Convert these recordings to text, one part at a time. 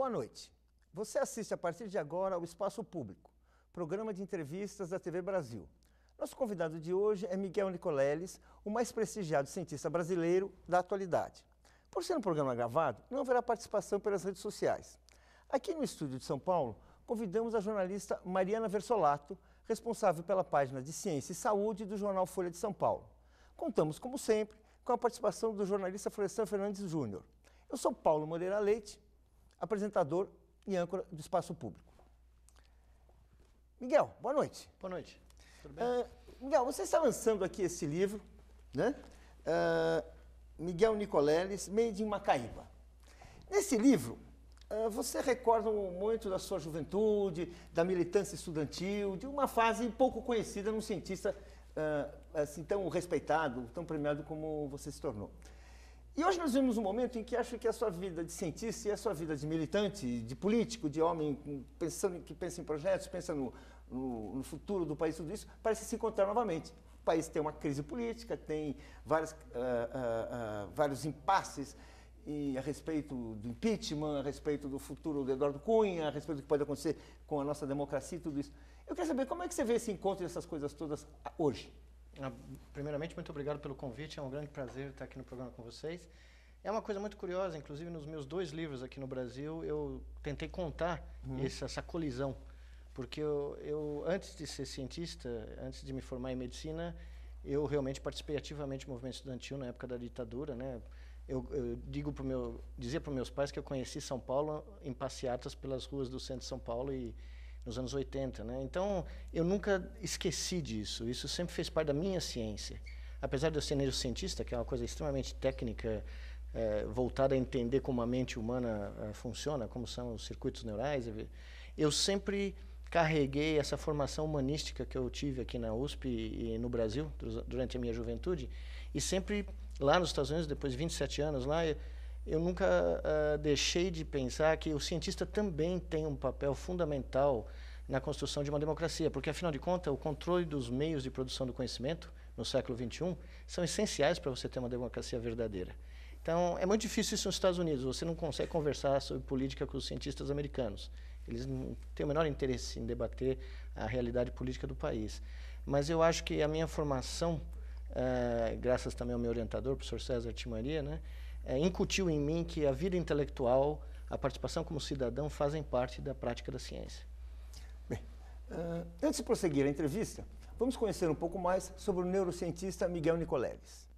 Boa noite. Você assiste a partir de agora ao Espaço Público, programa de entrevistas da TV Brasil. Nosso convidado de hoje é Miguel Nicoleles, o mais prestigiado cientista brasileiro da atualidade. Por ser um programa gravado, não haverá participação pelas redes sociais. Aqui no estúdio de São Paulo, convidamos a jornalista Mariana Versolato, responsável pela página de Ciência e Saúde do jornal Folha de São Paulo. Contamos, como sempre, com a participação do jornalista Florestan Fernandes Júnior. Eu sou Paulo Moreira Leite, apresentador e âncora do Espaço Público. Miguel, boa noite. Boa noite. Tudo bem? Miguel, você está lançando aqui esse livro, né? Miguel Nicoleles, Made in Macaíba. Nesse livro, você recorda muito da sua juventude, da militância estudantil, de uma fase pouco conhecida num cientista assim, tão respeitado, tão premiado como você se tornou. E hoje nós vivemos um momento em que acho que a sua vida de cientista e a sua vida de militante, de político, de homem que pensa em projetos, pensa no futuro do país, tudo isso, parece se encontrar novamente. O país tem uma crise política, tem vários impasses a respeito do impeachment, a respeito do futuro do Eduardo Cunha, a respeito do que pode acontecer com a nossa democracia e tudo isso. Eu quero saber como é que você vê esse encontro dessas coisas todas hoje? Primeiramente, muito obrigado pelo convite, é um grande prazer estar aqui no programa com vocês. É uma coisa muito curiosa, inclusive nos meus 2 livros aqui no Brasil, eu tentei contar essa colisão, porque eu, antes de ser cientista, antes de me formar em medicina, eu realmente participei ativamente do movimento estudantil na época da ditadura, né? Eu dizia para os meus pais que eu conheci São Paulo em passeatas pelas ruas do centro de São Paulo e nos anos 80, né? Então, eu nunca esqueci disso. Isso sempre fez parte da minha ciência. Apesar de eu ser neurocientista, que é uma coisa extremamente técnica, voltada a entender como a mente humana funciona, como são os circuitos neurais, eu sempre carreguei essa formação humanística que eu tive aqui na USP e no Brasil, durante a minha juventude, e sempre lá nos Estados Unidos, depois de 27 anos lá, eu nunca deixei de pensar que o cientista também tem um papel fundamental na construção de uma democracia, porque, afinal de contas, o controle dos meios de produção do conhecimento no século XXI são essenciais para você ter uma democracia verdadeira. Então, é muito difícil isso nos Estados Unidos, você não consegue conversar sobre política com os cientistas americanos. Eles não têm o menor interesse em debater a realidade política do país. Mas eu acho que a minha formação, graças também ao meu orientador, o professor César Timaria, né, incutiu em mim que a vida intelectual, a participação como cidadão fazem parte da prática da ciência. Bem, antes de prosseguir a entrevista, vamos conhecer um pouco mais sobre o neurocientista Miguel Nicoleles.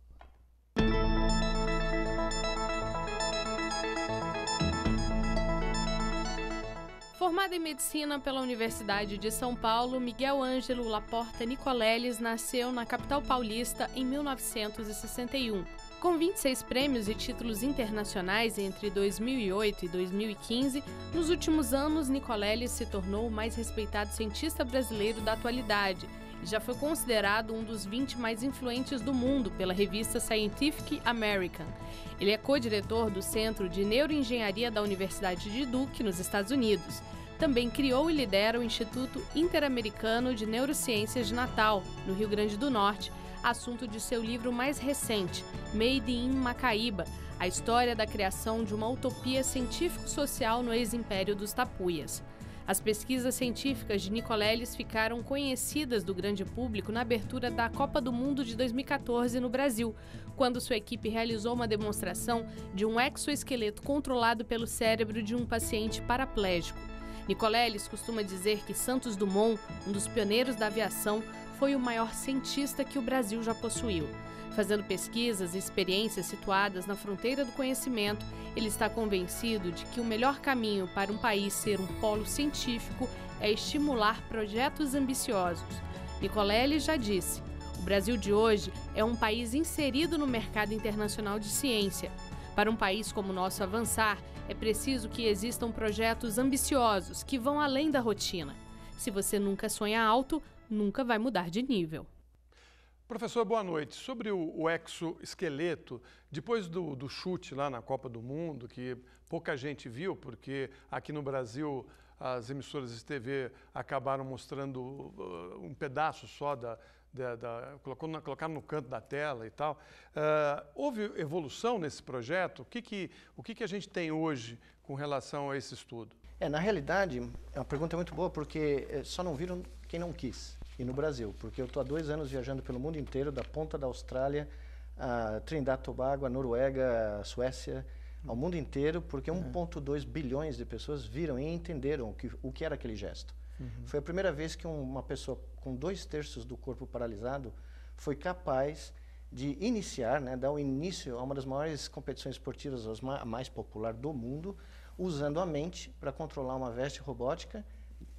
Formado em medicina pela Universidade de São Paulo, Miguel Ângelo Laporta Nicoleles nasceu na capital paulista em 1961. Com 26 prêmios e títulos internacionais entre 2008 e 2015, nos últimos anos, Nicoleles se tornou o mais respeitado cientista brasileiro da atualidade e já foi considerado um dos 20 mais influentes do mundo pela revista Scientific American. Ele é co-diretor do Centro de Neuroengenharia da Universidade de Duke, nos Estados Unidos. Também criou e lidera o Instituto Interamericano de Neurociências de Natal, no Rio Grande do Norte, assunto de seu livro mais recente, Made in Macaíba, a história da criação de uma utopia científico-social no ex-império dos Tapuias. As pesquisas científicas de Nicoleles ficaram conhecidas do grande público na abertura da Copa do Mundo de 2014 no Brasil, quando sua equipe realizou uma demonstração de um exoesqueleto controlado pelo cérebro de um paciente paraplégico. Nicoleles costuma dizer que Santos Dumont, um dos pioneiros da aviação, foi o maior cientista que o Brasil já possuiu. Fazendo pesquisas e experiências situadas na fronteira do conhecimento, ele está convencido de que o melhor caminho para um país ser um polo científico é estimular projetos ambiciosos. Nicoleles já disse: o Brasil de hoje é um país inserido no mercado internacional de ciência. Para um país como o nosso avançar, é preciso que existam projetos ambiciosos que vão além da rotina. Se você nunca sonha alto, nunca vai mudar de nível. Professor, boa noite. Sobre o exoesqueleto, depois do chute lá na Copa do Mundo, que pouca gente viu, porque aqui no Brasil as emissoras de TV acabaram mostrando um pedaço só colocaram no canto da tela e tal. Houve evolução nesse projeto? O que a gente tem hoje com relação a esse estudo? Na realidade, é uma pergunta muito boa, porque só não viram quem não quis, e no Brasil, porque eu estou há 2 anos viajando pelo mundo inteiro, da ponta da Austrália, a Trindade e Tobago, a Noruega, a Suécia, ao mundo inteiro, porque 1,2 bilhões de pessoas viram e entenderam o que era aquele gesto. Foi a primeira vez que uma pessoa com 2/3 do corpo paralisado foi capaz de iniciar, dar o início a uma das maiores competições esportivas, a mais popular do mundo, usando a mente para controlar uma veste robótica,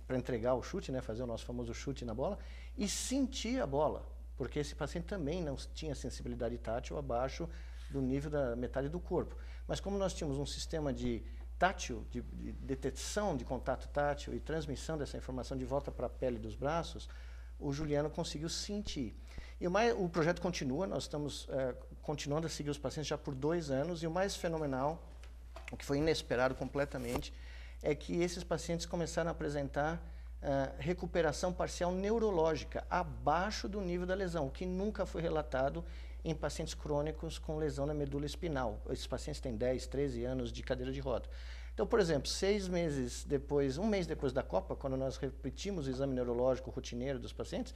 para entregar o chute, fazer o nosso famoso chute na bola, e sentir a bola, porque esse paciente também não tinha sensibilidade tátil abaixo do nível da metade do corpo. Mas como nós tínhamos um sistema de tátil, de detecção de contato tátil e transmissão dessa informação de volta para a pele dos braços, o Juliano conseguiu sentir. E o projeto continua, nós estamos continuando a seguir os pacientes já por 2 anos, e o mais fenomenal, o que foi inesperado completamente, é que esses pacientes começaram a apresentar recuperação parcial neurológica abaixo do nível da lesão, o que nunca foi relatado em pacientes crônicos com lesão na medula espinal. Esses pacientes têm 10, 13 anos de cadeira de roda. Então, por exemplo, 1 mês depois da Copa, quando nós repetimos o exame neurológico rotineiro dos pacientes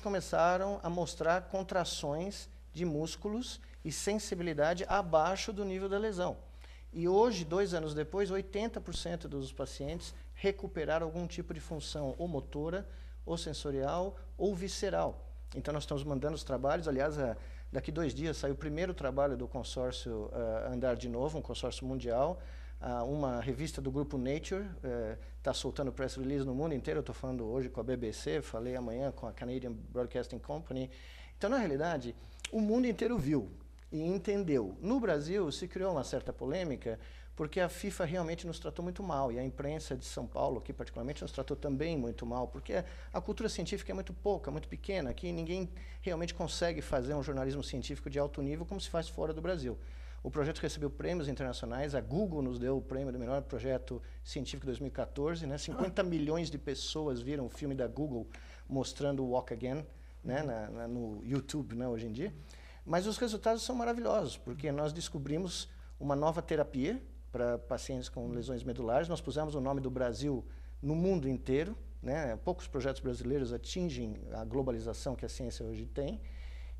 começaram a mostrar contrações de músculos e sensibilidade abaixo do nível da lesão. E hoje, 2 anos depois, 80% dos pacientes recuperaram algum tipo de função ou motora, ou sensorial, ou visceral. Então, nós estamos mandando os trabalhos. Aliás, daqui 2 dias sai o primeiro trabalho do consórcio Andar de Novo, um consórcio mundial. Uma revista do grupo Nature está soltando press release no mundo inteiro. Eu estou falando hoje com a BBC, falei amanhã com a Canadian Broadcasting Company. Então, na realidade, o mundo inteiro viu e entendeu. No Brasil, se criou uma certa polêmica, porque a FIFA realmente nos tratou muito mal, e a imprensa de São Paulo, aqui particularmente, nos tratou também muito mal, porque a cultura científica é muito pouca, muito pequena, aqui ninguém realmente consegue fazer um jornalismo científico de alto nível como se faz fora do Brasil. O projeto recebeu prêmios internacionais, a Google nos deu o prêmio do melhor projeto científico 2014, 50 milhões de pessoas viram o filme da Google mostrando o Walk Again, no YouTube, hoje em dia. Mas os resultados são maravilhosos, porque nós descobrimos uma nova terapia para pacientes com lesões medulares. Nós pusemos o nome do Brasil no mundo inteiro, Poucos projetos brasileiros atingem a globalização que a ciência hoje tem.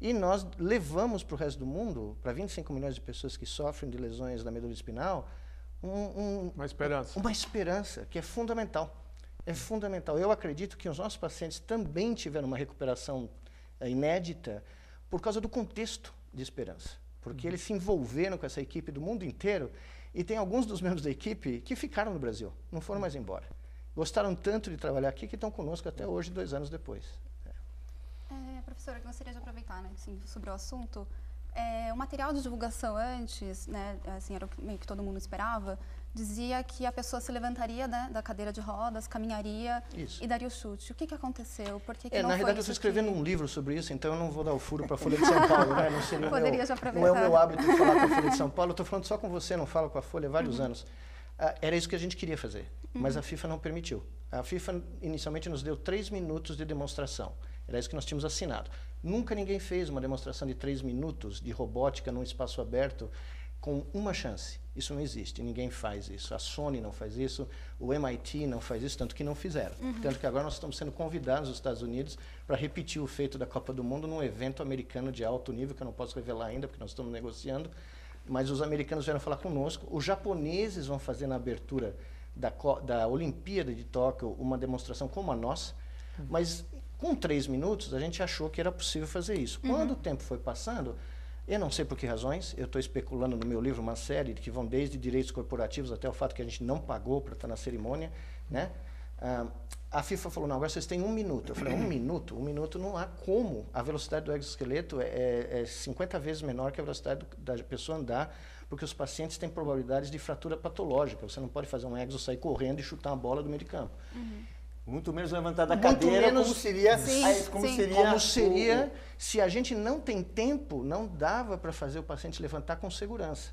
E nós levamos para o resto do mundo, para 25 milhões de pessoas que sofrem de lesões da medula espinal, uma esperança. Uma esperança que é fundamental. É fundamental. Eu acredito que os nossos pacientes também tiveram uma recuperação inédita por causa do contexto de esperança. Porque eles se envolveram com essa equipe do mundo inteiro, e tem alguns dos membros da equipe que ficaram no Brasil, não foram mais embora. Gostaram tanto de trabalhar aqui que estão conosco até hoje, 2 anos depois. Professora, eu gostaria de aproveitar, sobre o assunto. O material de divulgação antes, era o que todo mundo esperava, dizia que a pessoa se levantaria da cadeira de rodas, caminharia e daria o chute. O que aconteceu? Por que não na verdade, eu estou escrevendo um livro sobre isso, então eu não vou dar o furo para a Folha de São Paulo. Não seria não é o meu hábito de falar com a Folha de São Paulo. Eu estou falando só com você, não falo com a Folha há vários anos. Era isso que a gente queria fazer, mas a FIFA não permitiu. A FIFA inicialmente nos deu 3 minutos de demonstração. Era isso que nós tínhamos assinado. Nunca ninguém fez uma demonstração de 3 minutos de robótica num espaço aberto com uma chance. Isso não existe, ninguém faz isso. A Sony não faz isso, o MIT não faz isso, tanto que não fizeram. Tanto que agora nós estamos sendo convidados nos Estados Unidos para repetir o feito da Copa do Mundo num evento americano de alto nível, que eu não posso revelar ainda, porque nós estamos negociando, mas os americanos vieram falar conosco. Os japoneses vão fazer na abertura da Olimpíada de Tóquio uma demonstração como a nossa, mas com 3 minutos a gente achou que era possível fazer isso. Quando o tempo foi passando, eu não sei por que razões, eu estou especulando no meu livro uma série que vão desde direitos corporativos até o fato que a gente não pagou para estar na cerimônia, a FIFA falou, não, agora vocês têm 1 minuto. Eu falei, 1 minuto? 1 minuto não há como. A velocidade do exoesqueleto é 50 vezes menor que a velocidade da pessoa andar, porque os pacientes têm probabilidades de fratura patológica. Você não pode fazer um exo, sair correndo e chutar uma bola do meio de campo. Muito menos levantar da cadeira, como seria se a gente não tem tempo, não dava para fazer o paciente levantar com segurança.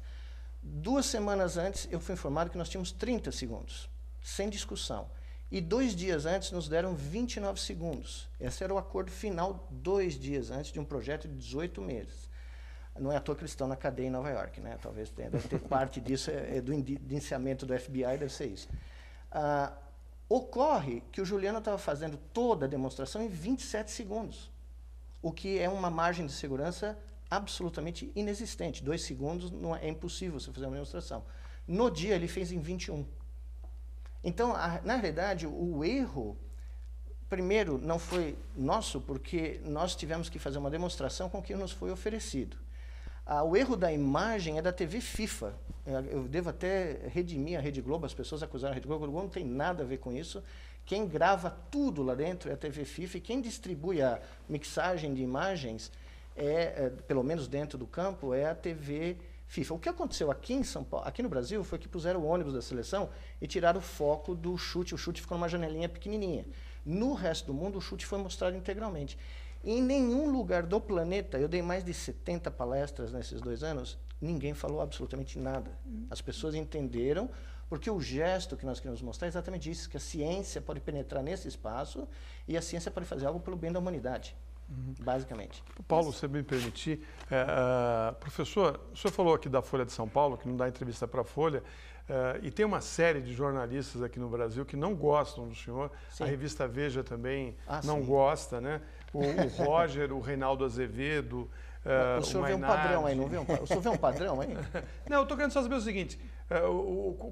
2 semanas antes, eu fui informado que nós tínhamos 30 segundos, sem discussão. E 2 dias antes nos deram 29 segundos. Esse era o acordo final 2 dias antes de um projeto de 18 meses. Não é à toa que eles estão na cadeia em Nova York, né? Talvez deve ter parte disso, do indiciamento do FBI, deve ser isso. Ocorre que o Juliano estava fazendo toda a demonstração em 27 segundos, o que é uma margem de segurança absolutamente inexistente. 2 segundos é impossível você fazer uma demonstração. No dia, ele fez em 21. Então, na realidade, o erro, primeiro, não foi nosso, porque nós tivemos que fazer uma demonstração com o que nos foi oferecido. O erro da imagem é da TV FIFA. Eu devo até redimir a Rede Globo, as pessoas acusaram a Rede Globo, não tem nada a ver com isso. Quem grava tudo lá dentro é a TV FIFA e quem distribui a mixagem de imagens, pelo menos dentro do campo, é a TV FIFA. O que aconteceu aqui em São Paulo, aqui no Brasil, foi que puseram o ônibus da seleção e tiraram o foco do chute. O chute ficou numa janelinha pequenininha. No resto do mundo, o chute foi mostrado integralmente. Em nenhum lugar do planeta, eu dei mais de 70 palestras nesses 2 anos, ninguém falou absolutamente nada. As pessoas entenderam, porque o gesto que nós queremos mostrar é exatamente isso, que a ciência pode penetrar nesse espaço e a ciência pode fazer algo pelo bem da humanidade, basicamente. Paulo, se me permitir, professor, o senhor falou aqui da Folha de São Paulo, que não dá entrevista para a Folha, e tem uma série de jornalistas aqui no Brasil que não gostam do senhor. Sim. A revista Veja também não gosta, né? O Roger, o Reinaldo Azevedo, o senhor vê um padrão aí, não vê? O senhor vê um padrão aí? Não, eu estou querendo só saber o seguinte,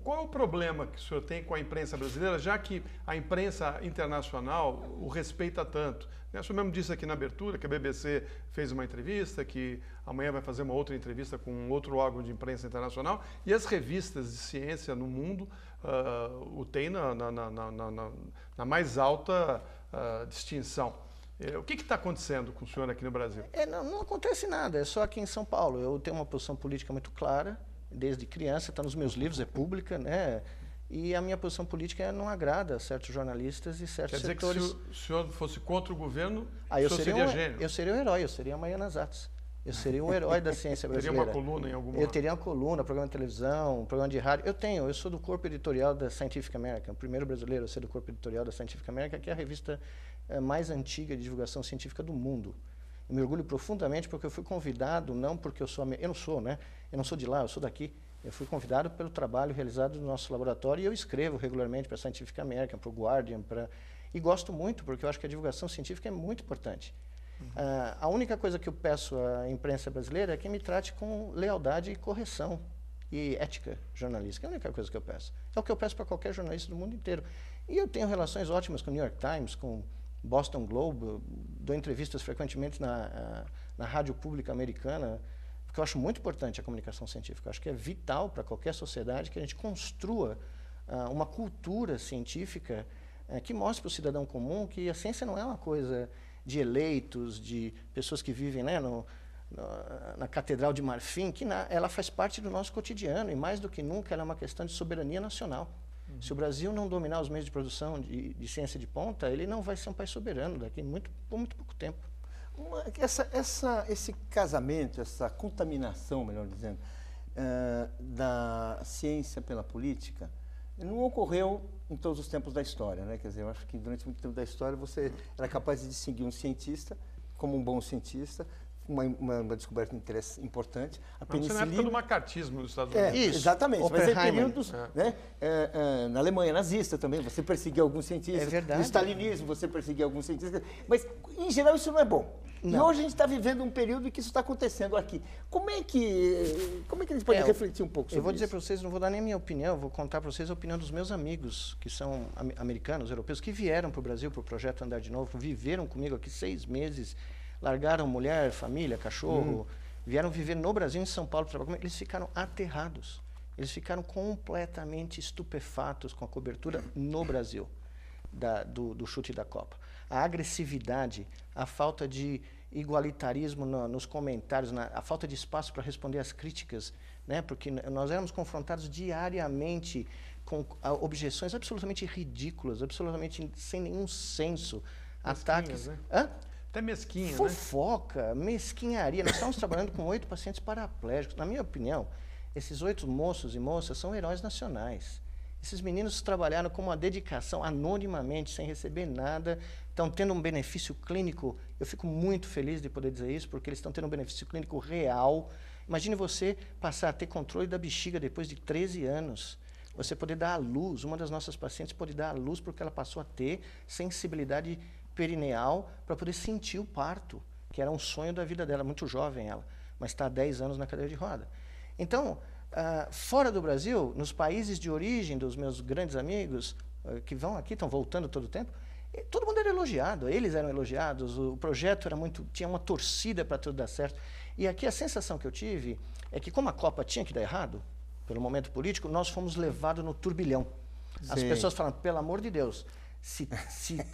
qual é o problema que o senhor tem com a imprensa brasileira, já que a imprensa internacional o respeita tanto? O senhor mesmo disse aqui na abertura que a BBC fez uma entrevista, que amanhã vai fazer uma outra entrevista com um outro órgão de imprensa internacional, e as revistas de ciência no mundo o têm na mais alta distinção. O que está acontecendo com o senhor aqui no Brasil? Não acontece nada, é só aqui em São Paulo. Eu tenho uma posição política muito clara, desde criança, está nos meus livros, é pública, né? E a minha posição política não agrada a certos jornalistas e certos setores. Quer dizer que se o senhor fosse contra o governo, o senhor seria gênio? Eu seria um herói, eu seria a Mariana Zatz. Eu seria um herói da ciência brasileira. Teria uma coluna em alguma... Eu teria uma coluna, programa de televisão, programa de rádio. Eu sou do corpo editorial da Scientific American, o primeiro brasileiro a ser do corpo editorial da Scientific American, que é a revista mais antiga de divulgação científica do mundo. Eu me orgulho profundamente porque eu fui convidado, não porque eu não sou, né? Eu não sou de lá, eu sou daqui. Eu fui convidado pelo trabalho realizado no nosso laboratório e eu escrevo regularmente para a Scientific American, para o Guardian, e gosto muito porque eu acho que a divulgação científica é muito importante. A única coisa que eu peço à imprensa brasileira é que me trate com lealdade e correção e ética jornalística. É a única coisa que eu peço. É o que eu peço para qualquer jornalista do mundo inteiro. E eu tenho relações ótimas com o New York Times, com Boston Globe, dou entrevistas frequentemente na rádio pública americana, porque eu acho muito importante a comunicação científica. Eu acho que é vital para qualquer sociedade que a gente construa uma cultura científica que mostre para o cidadão comum que a ciência não é uma coisa de eleitos, de pessoas que vivem, né, na Catedral de Marfim, que ela faz parte do nosso cotidiano e, mais do que nunca, ela é uma questão de soberania nacional. Se o Brasil não dominar os meios de produção de ciência de ponta, ele não vai ser um país soberano daqui por muito pouco tempo. Esse casamento, essa contaminação, melhor dizendo, da ciência pela política, não ocorreu em todos os tempos da história, né? Quer dizer, eu acho que durante muito tempo da história você era capaz de distinguir um cientista como um bom cientista, uma descoberta importante. A penicilina... Você na época do macartismo nos Estados Unidos. Isso, exatamente. Mas em períodos, né? Na Alemanha nazista também, você perseguia alguns cientistas. É verdade. No stalinismo, você perseguia alguns cientistas. Mas, em geral, isso não é bom. Não. E hoje a gente está vivendo um período em que isso está acontecendo aqui. Como é que a gente pode refletir um pouco sobre isso? Eu vou dizer para vocês, não vou dar nem a minha opinião, vou contar para vocês a opinião dos meus amigos, que são americanos, europeus, que vieram para o Brasil, para o Projeto Andar de Novo, viveram comigo aqui 6 meses, largaram mulher, família, cachorro, vieram viver no Brasil, em São Paulo, para trabalhar. Eles ficaram aterrados, eles ficaram completamente estupefatos com a cobertura no Brasil do chute da Copa. A agressividade, a falta de igualitarismo nos comentários, a falta de espaço para responder às críticas, né? Porque nós éramos confrontados diariamente com objeções absolutamente ridículas, absolutamente sem nenhum senso, ataques... Né? Até mesquinha, fofoca, mesquinharia. Nós estávamos trabalhando com 8 pacientes paraplégicos. Na minha opinião, esses 8 moços e moças são heróis nacionais. Esses meninos trabalharam com uma dedicação, anonimamente, sem receber nada, estão tendo um benefício clínico. Eu fico muito feliz de poder dizer isso, porque eles estão tendo um benefício clínico real. Imagine você passar a ter controle da bexiga depois de 13 anos. Você poder dar à luz. Uma das nossas pacientes pode dar à luz porque ela passou a ter sensibilidade perineal para poder sentir o parto, que era um sonho da vida dela, muito jovem ela, mas está há 10 anos na cadeira de roda. Então, fora do Brasil, nos países de origem dos meus grandes amigos, que vão aqui, estão voltando todo o tempo, todo mundo era elogiado, eles eram elogiados, o projeto era tinha uma torcida para tudo dar certo. E aqui a sensação que eu tive é que, como a Copa tinha que dar errado, pelo momento político, nós fomos levados no turbilhão. As pessoas falam, pelo amor de Deus, se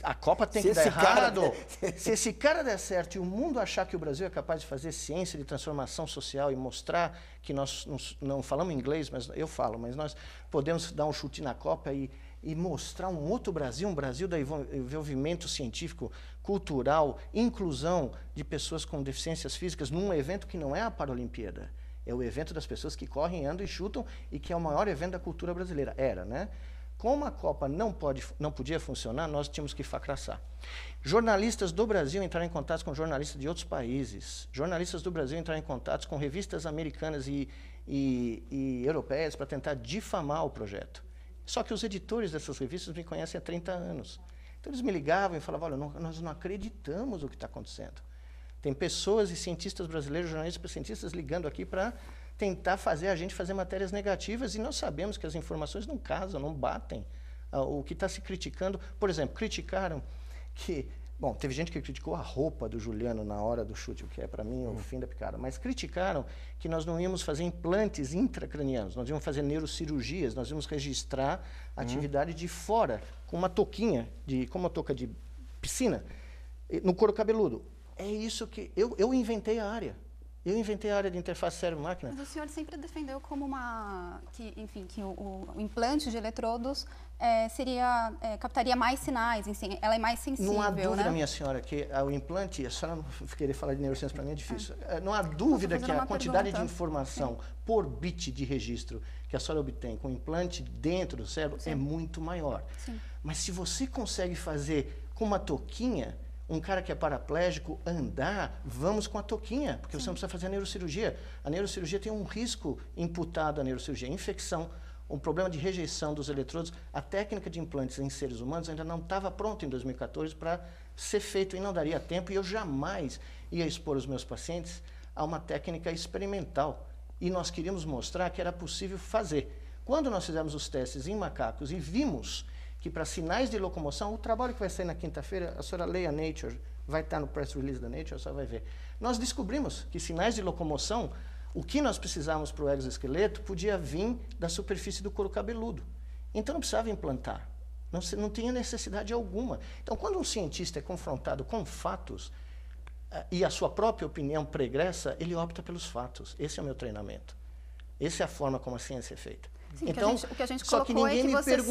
a Copa tem que dar errado, se esse cara der certo e o mundo achar que o Brasil é capaz de fazer ciência de transformação social e mostrar que nós não falamos inglês, mas eu falo, mas nós podemos dar um chute na Copa e mostrar um outro Brasil, um Brasil do envolvimento científico, cultural, inclusão de pessoas com deficiências físicas num evento que não é a Paralimpíada. É o evento das pessoas que correm, andam e chutam e que é o maior evento da cultura brasileira. Era, né? Como a Copa não podia funcionar, nós tínhamos que facraçar. Jornalistas do Brasil entraram em contato com jornalistas de outros países. Jornalistas do Brasil entraram em contato com revistas americanas e europeias para tentar difamar o projeto. Só que os editores dessas revistas me conhecem há 30 anos. Então eles me ligavam e falavam, olha, nós não acreditamos no que está acontecendo. Tem pessoas e cientistas brasileiros, jornalistas e cientistas ligando aqui para tentar fazer a gente fazer matérias negativas e nós sabemos que as informações não casam, não batem. O que está se criticando, por exemplo, criticaram que, bom, teve gente que criticou a roupa do Juliano na hora do chute, o que é para mim o fim da picada, mas criticaram que nós não íamos fazer implantes intracranianos, nós íamos fazer neurocirurgias, nós íamos registrar a atividade de fora, com uma touquinha, como uma touca de piscina, no couro cabeludo. É isso que... Eu inventei a área. Eu inventei a área de interface cérebro-máquina. Mas o senhor sempre defendeu como que o implante de eletrodos captaria mais sinais, ela é mais sensível, não há dúvida, né? Minha senhora, que o implante, a senhora não querer falar de neurociência para mim é difícil. Não há dúvida que a quantidade de informação por bit de registro que a senhora obtém com o implante dentro do cérebro é muito maior. Sim. Mas se você consegue fazer com uma touquinha, um cara que é paraplégico andar, vamos com a touquinha, porque você não precisa fazer a neurocirurgia. A neurocirurgia tem um risco imputado à neurocirurgia, infecção, um problema de rejeição dos eletrodos. A técnica de implantes em seres humanos ainda não estava pronta em 2014 para ser feito e não daria tempo, e eu jamais ia expor os meus pacientes a uma técnica experimental. E nós queríamos mostrar que era possível fazer. Quando nós fizemos os testes em macacos e vimos que para sinais de locomoção, o trabalho que vai sair na quinta-feira, a senhora leia Nature, vai estar no press release da Nature, a senhora vai ver. Nós descobrimos que sinais de locomoção, o que nós precisávamos para o exoesqueleto, podia vir da superfície do couro cabeludo. Então não precisava implantar, não tinha necessidade alguma. Então quando um cientista é confrontado com fatos e a sua própria opinião pregressa, ele opta pelos fatos. Esse é o meu treinamento. Essa é a forma como a ciência é feita. Sim, então, o que a gente colocou é que você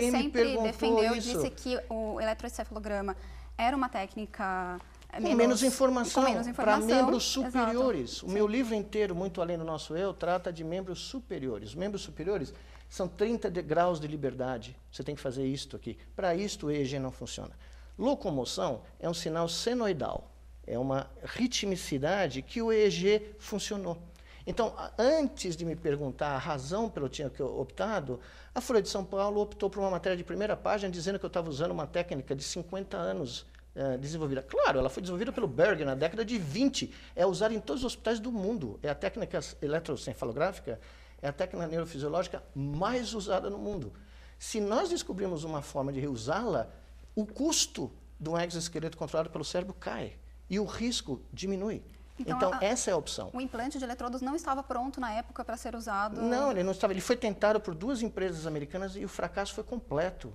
sempre defendeu e disse que o eletroencefalograma era uma técnica com menos informação para membros superiores. Exato. O meu livro inteiro, Muito Além do Nosso Eu, trata de membros superiores. Os membros superiores são 30 graus de liberdade. Você tem que fazer isto aqui. Para isto, o EEG não funciona. Locomoção é um sinal senoidal. É uma ritmicidade que o EEG funcionou. Então, antes de me perguntar a razão pelo que eu tinha optado, a Folha de São Paulo optou por uma matéria de primeira página dizendo que eu estava usando uma técnica de 50 anos desenvolvida. Claro, ela foi desenvolvida pelo Berger na década de 20. É usada em todos os hospitais do mundo. É a técnica eletroencefalográfica, é a técnica neurofisiológica mais usada no mundo. Se nós descobrirmos uma forma de reusá-la, o custo de um exoesqueleto controlado pelo cérebro cai e o risco diminui. Então essa é a opção. O implante de eletrodos não estava pronto na época para ser usado? Não, ele não estava. Ele foi tentado por 2 empresas americanas e o fracasso foi completo.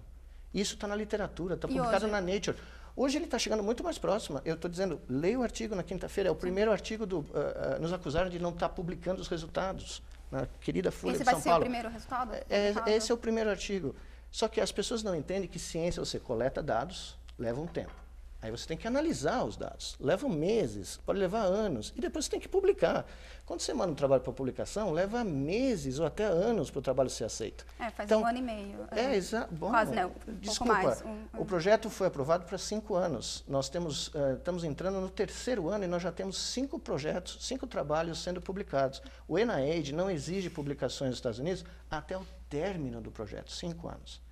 Isso está na literatura, está publicado na Nature. Hoje ele está chegando muito mais próximo. Eu estou dizendo, leia o artigo na quinta-feira. É o primeiro artigo nos acusaram de não estar publicando os resultados na querida Folha de São Paulo. Esse vai ser o primeiro resultado? Esse é o primeiro artigo. Só que as pessoas não entendem que ciência, você coleta dados, leva um tempo. Aí você tem que analisar os dados. Leva meses, pode levar anos, e depois você tem que publicar. Quando você manda um trabalho para publicação, leva meses ou até anos para o trabalho ser aceito. Faz um ano e meio. Exato. Quase, não. Desculpa, mais. O projeto foi aprovado para 5 anos. Nós estamos entrando no 3º ano e nós já temos 5 projetos, 5 trabalhos sendo publicados. O NIH não exige publicações nos Estados Unidos até o término do projeto, 5 anos.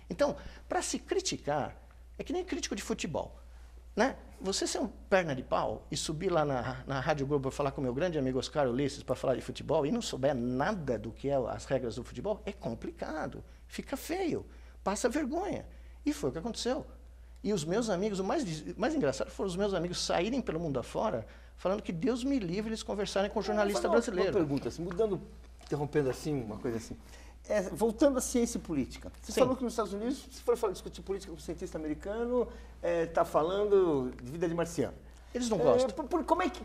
Então, para se criticar, é que nem crítico de futebol. Né? Você ser um perna de pau e subir lá na Rádio Globo para falar com o meu grande amigo Oscar Ulisses para falar de futebol e não souber nada do que é as regras do futebol, é complicado, fica feio, passa vergonha. E foi o que aconteceu. E os meus amigos, o mais engraçado foram os meus amigos saírem pelo mundo afora falando que Deus me livre eles conversarem com um jornalista brasileiro. Uma pergunta, assim, interrompendo assim, uma coisa assim. Voltando à ciência política. Você falou que nos Estados Unidos, se for discutir política com um cientista americano, está falando de vida de marciano. Eles não gostam.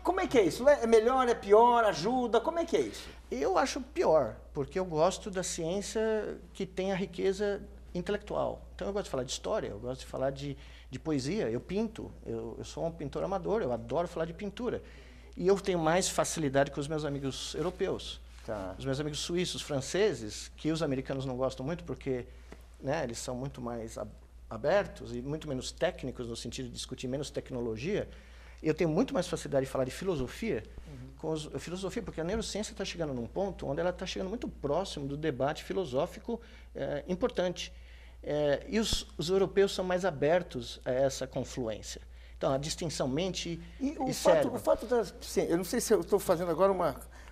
Como é que é isso? É melhor, é pior, ajuda? Como é que é isso? Eu acho pior, porque eu gosto da ciência que tem a riqueza intelectual. Então eu gosto de falar de história, eu gosto de falar de poesia, eu pinto, eu sou um pintor amador, eu adoro falar de pintura. E eu tenho mais facilidade com os meus amigos europeus. Tá. Os meus amigos suíços, franceses, que os americanos não gostam muito porque, né, eles são muito mais abertos e muito menos técnicos, no sentido de discutir menos tecnologia. Eu tenho muito mais facilidade de falar de filosofia, filosofia, porque a neurociência está chegando num ponto onde ela está chegando muito próximo do debate filosófico importante. E os europeus são mais abertos a essa confluência. Então, a distinção mente e cérebro. O fato da ciência, eu não sei se eu estou fazendo agora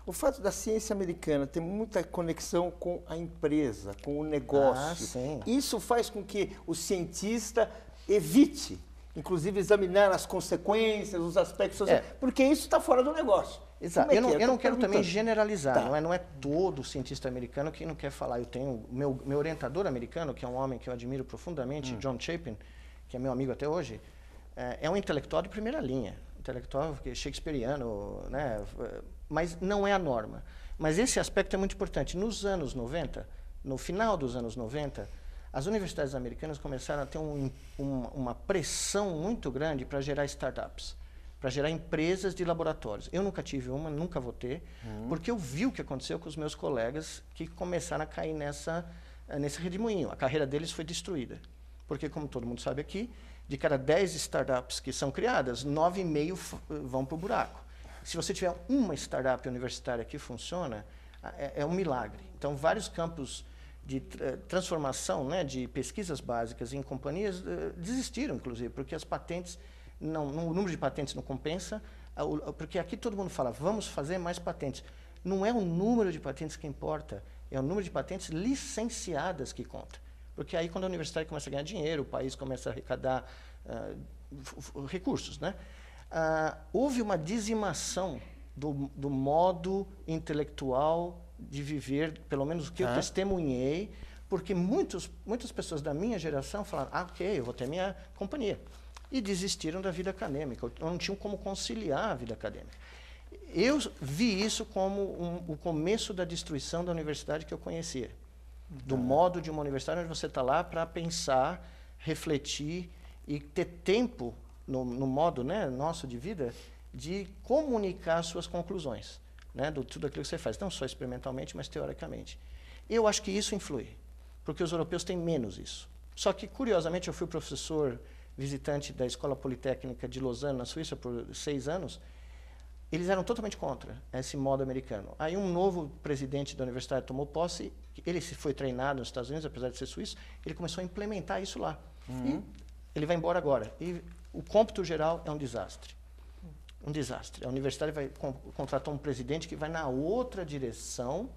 o fato da ciência americana ter muita conexão com a empresa, com o negócio, isso faz com que o cientista evite, inclusive, examinar as consequências, os aspectos sociais, porque isso está fora do negócio. Exato. Eu não quero também generalizar, não é todo cientista americano que não quer falar. Eu tenho meu orientador americano, que é um homem que eu admiro profundamente, John Chapin, que é meu amigo até hoje, é um intelectual de primeira linha, intelectual shakespeariano, né? Mas não é a norma. Mas esse aspecto é muito importante. Nos anos 90, no final dos anos 90, as universidades americanas começaram a ter uma pressão muito grande para gerar startups, para gerar empresas de laboratórios. Eu nunca tive uma, nunca vou ter, porque eu vi o que aconteceu com os meus colegas que começaram a cair nesse redemoinho. A carreira deles foi destruída. Porque, como todo mundo sabe aqui, de cada 10 startups que são criadas, 9,5 vão para o buraco. Se você tiver uma startup universitária que funciona, é um milagre. Então, vários campos de transformação, né, de pesquisas básicas em companhias desistiram, inclusive, porque as patentes, o número de patentes não compensa, porque aqui todo mundo fala, vamos fazer mais patentes. Não é o número de patentes que importa, é o número de patentes licenciadas que conta. Porque aí, quando a universidade começa a ganhar dinheiro, o país começa a arrecadar recursos, né? Houve uma dizimação do modo intelectual de viver, pelo menos o que eu testemunhei, porque muitas pessoas da minha geração falaram, ok, eu vou ter minha companhia. E desistiram da vida acadêmica, não tinham como conciliar a vida acadêmica. Eu vi isso como o começo da destruição da universidade que eu conhecia. Do modo de uma universidade onde você está lá para pensar, refletir e ter tempo no modo, né, nosso de vida, de comunicar suas conclusões, né, de tudo aquilo que você faz, não só experimentalmente, mas teoricamente. Eu acho que isso influi, porque os europeus têm menos isso. Só que, curiosamente, eu fui professor visitante da Escola Politécnica de Lausanne, na Suíça, por 6 anos, eles eram totalmente contra esse modo americano. Aí um novo presidente da universidade tomou posse, ele foi treinado nos Estados Unidos, apesar de ser suíço, ele começou a implementar isso lá. E ele vai embora agora. E o cômputo geral é um desastre. Um desastre. A universidade vai contratar um presidente que vai na outra direção,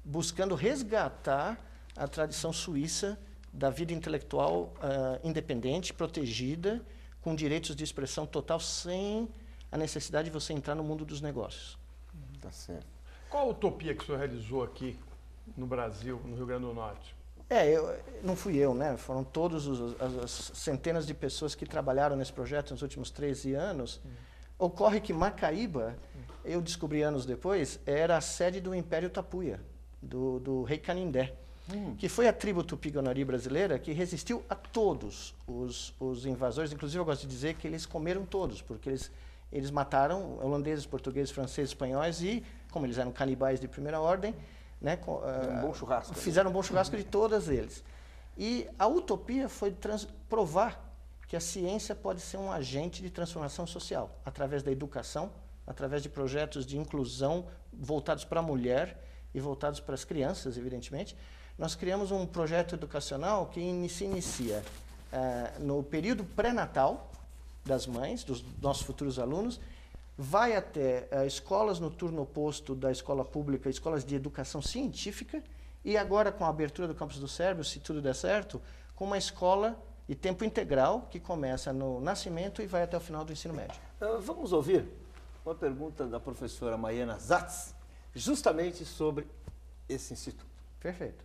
buscando resgatar a tradição suíça da vida intelectual independente, protegida, com direitos de expressão total, sem a necessidade de você entrar no mundo dos negócios. Tá certo. Qual a utopia que o senhor realizou aqui no Brasil, no Rio Grande do Norte? Não fui eu, né? Foram todas as centenas de pessoas que trabalharam nesse projeto nos últimos 13 anos. Ocorre que Macaíba, eu descobri anos depois, era a sede do Império Tapuia, do rei Canindé. que foi a tribo Tupi-Guarani brasileira que resistiu a todos os invasores. Inclusive, eu gosto de dizer que eles comeram todos, porque eles mataram holandeses, portugueses, franceses, espanhóis e, como eles eram canibais de primeira ordem, né, Um bom churrasco. fizeram um bom churrasco de todos eles. E a utopia foi provar que a ciência pode ser um agente de transformação social, através da educação, através de projetos de inclusão voltados para a mulher e voltados para as crianças, evidentemente. Nós criamos um projeto educacional que se inicia no período pré-natal das mães, dos nossos futuros alunos, vai até escolas no turno oposto da escola pública, escolas de educação científica, e agora com a abertura do Campus do Cérebro, se tudo der certo, com uma escola de tempo integral que começa no nascimento e vai até o final do ensino médio. Vamos ouvir uma pergunta da professora Maiana Zatz, justamente sobre esse instituto. Perfeito.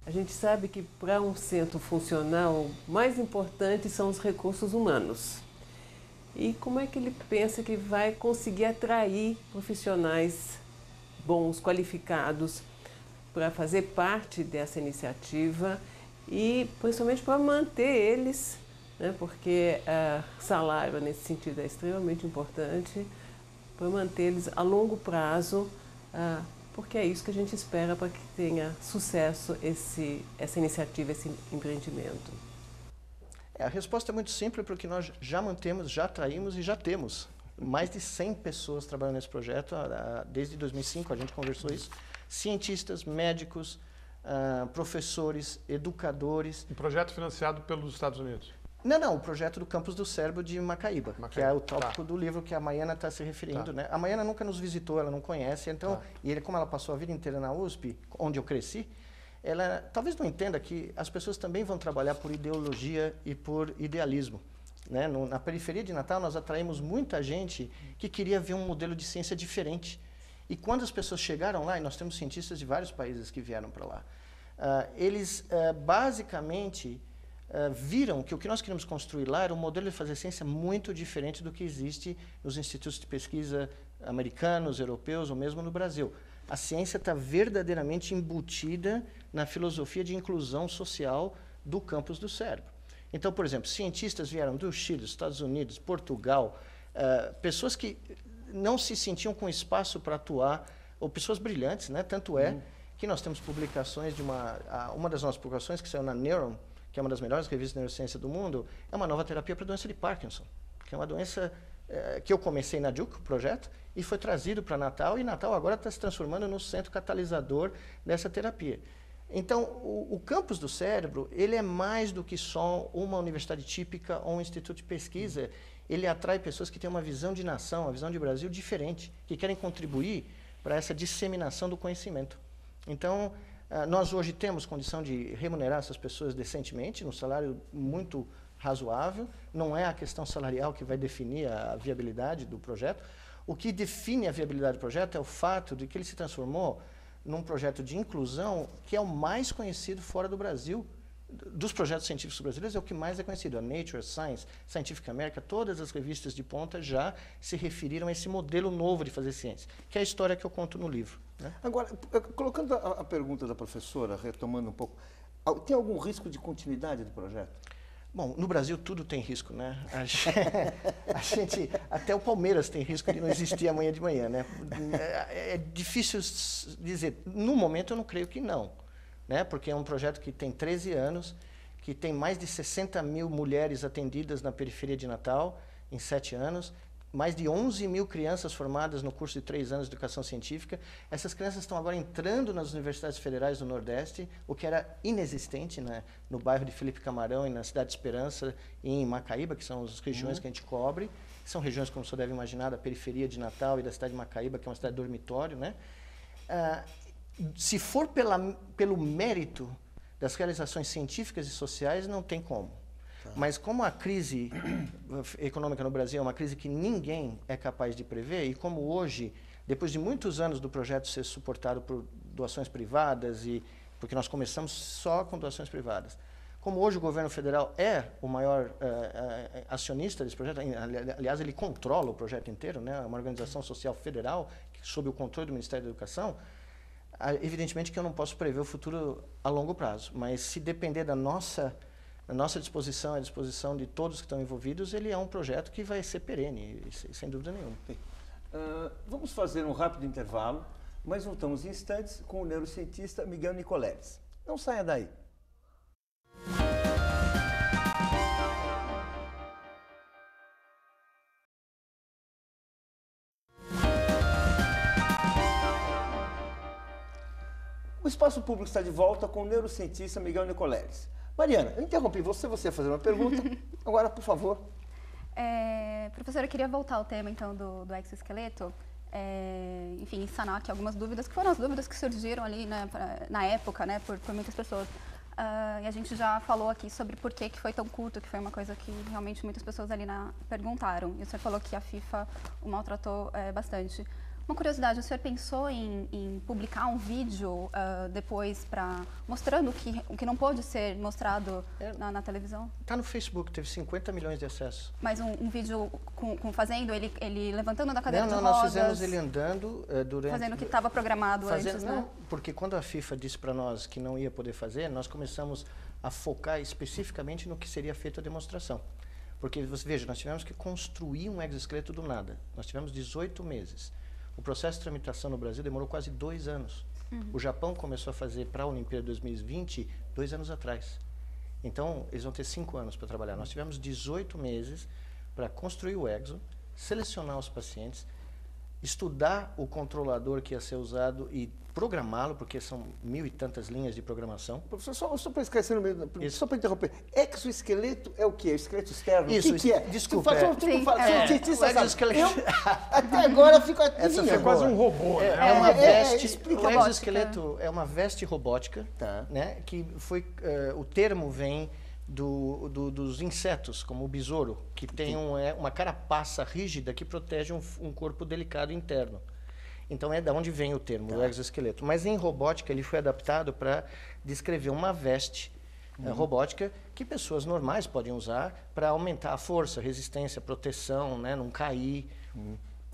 A gente sabe que para um centro funcional, o mais importante são os recursos humanos. E como é que ele pensa que vai conseguir atrair profissionais bons, qualificados, para fazer parte dessa iniciativa e principalmente para manter eles, né, porque salário nesse sentido é extremamente importante, para manter eles a longo prazo, porque é isso que a gente espera para que tenha sucesso essa iniciativa, esse empreendimento. A resposta é muito simples, porque nós já mantemos, já atraímos e já temos mais de 100 pessoas trabalhando nesse projeto desde 2005, a gente conversou isso. Cientistas, médicos, professores, educadores. Um projeto financiado pelos Estados Unidos? Não, o projeto do Campus do Cérebro de Macaíba, que é o tópico do livro que a Maiana está se referindo. Né? A Maiana nunca nos visitou, ela não conhece, então, como ela passou a vida inteira na USP, onde eu cresci, ela talvez não entenda que as pessoas também vão trabalhar por ideologia e por idealismo. Né? Na periferia de Natal, nós atraímos muita gente que queria ver um modelo de ciência diferente. E quando as pessoas chegaram lá, e nós temos cientistas de vários países que vieram para lá, eles basicamente viram que o que nós queríamos construir lá era um modelo de fazer ciência muito diferente do que existe nos institutos de pesquisa americanos, europeus ou mesmo no Brasil. A ciência está verdadeiramente embutida na filosofia de inclusão social do campus do cérebro. Então, por exemplo, cientistas vieram do Chile, dos Estados Unidos, Portugal, pessoas que não se sentiam com espaço para atuar, ou pessoas brilhantes, né? Tanto é que nós temos publicações de uma das nossas publicações que saiu na Neuron, que é uma das melhores revistas de neurociência do mundo, é uma nova terapia para a doença de Parkinson, que é uma doença que eu comecei na Duke, o projeto, e foi trazido para Natal, e Natal agora está se transformando no centro catalisador dessa terapia. Então, o campus do cérebro, ele é mais do que só uma universidade típica ou um instituto de pesquisa. Ele atrai pessoas que têm uma visão de nação, uma visão de Brasil diferente, que querem contribuir para essa disseminação do conhecimento. Então, nós hoje temos condição de remunerar essas pessoas decentemente, num salário muito razoável. Não é a questão salarial que vai definir a viabilidade do projeto. O que define a viabilidade do projeto é o fato de que ele se transformou num projeto de inclusão que é o mais conhecido fora do Brasil. Dos projetos científicos brasileiros é o que mais é conhecido. A Nature, a Science, Scientific American, todas as revistas de ponta já se referiram a esse modelo novo de fazer ciência, que é a história que eu conto no livro. Né? Agora, colocando a pergunta da professora, retomando um pouco, tem algum risco de continuidade do projeto? Bom, no Brasil tudo tem risco, né? Até o Palmeiras tem risco de não existir amanhã de manhã, né? É difícil dizer. No momento eu não creio que não, né? Porque é um projeto que tem 13 anos, que tem mais de 60 mil mulheres atendidas na periferia de Natal em 7 anos, mais de 11 mil crianças formadas no curso de 3 anos de educação científica. Essas crianças estão agora entrando nas universidades federais do Nordeste, o que era inexistente, né, no bairro de Felipe Camarão e na Cidade de Esperança e em Macaíba, que são as regiões que a gente cobre. São regiões, como o senhor deve imaginar, da periferia de Natal e da cidade de Macaíba, que é uma cidade dormitório. Né? Se for pelo mérito das realizações científicas e sociais, não tem como. Mas como a crise econômica no Brasil é uma crise que ninguém é capaz de prever, e como hoje, depois de muitos anos do projeto ser suportado por doações privadas, porque nós começamos só com doações privadas, como hoje o governo federal é o maior acionista desse projeto, aliás, ele controla o projeto inteiro, né, é uma organização social federal sob o controle do Ministério da Educação, Evidentemente que eu não posso prever o futuro a longo prazo, mas se depender da nossa disposição, a disposição de todos que estão envolvidos, ele é um projeto que vai ser perene, sem dúvida nenhuma. Vamos fazer um rápido intervalo, mas voltamos em instantes com o neurocientista Miguel Nicoleles. Não saia daí. O Espaço Público está de volta com o neurocientista Miguel Nicoleles. Mariana, eu interrompi você ia fazer uma pergunta. Agora, por favor. Professora, eu queria voltar ao tema, então, do exoesqueleto. Enfim, sanar aqui algumas dúvidas, que foram as dúvidas que surgiram ali, né, na época, né, por muitas pessoas. E a gente já falou aqui sobre por que foi tão curto, que foi uma coisa que realmente muitas pessoas ali perguntaram. E o senhor falou que a FIFA o maltratou bastante. Uma curiosidade, o senhor pensou em publicar um vídeo depois mostrando o que não pôde ser mostrado na televisão? Está no Facebook, teve 50 milhões de acessos. Mas um vídeo fazendo ele levantando da cadeira de rodas? Não, nós fizemos ele andando durante... Fazendo o que estava programado antes, né? Não, porque quando a FIFA disse para nós que não ia poder fazer, nós começamos a focar especificamente no que seria feito a demonstração. Porque, veja, nós tivemos que construir um exoesqueleto do nada. Nós tivemos 18 meses. O processo de tramitação no Brasil demorou quase 2 anos. O Japão começou a fazer para a Olimpíada 2020 2 anos atrás. Então, eles vão ter 5 anos para trabalhar. Nós tivemos 18 meses para construir o exo, selecionar os pacientes, estudar o controlador que ia ser usado e programá-lo, porque são 1000 e tantas linhas de programação. Professor, só para esquecer no meio, só para interromper, exoesqueleto é o quê? O esqueleto externo? Isso, o que é? Desculpa. Até agora eu fico adivinhando. É quase um robô, né? É uma veste, explica o exoesqueleto é uma veste robótica, né, que foi, o termo vem dos insetos, como o besouro, que tem uma carapaça rígida que protege um corpo delicado interno. Então é da onde vem o termo, o exoesqueleto. Mas em robótica ele foi adaptado para descrever uma veste robótica que pessoas normais podem usar para aumentar a força, resistência, proteção, né, não cair.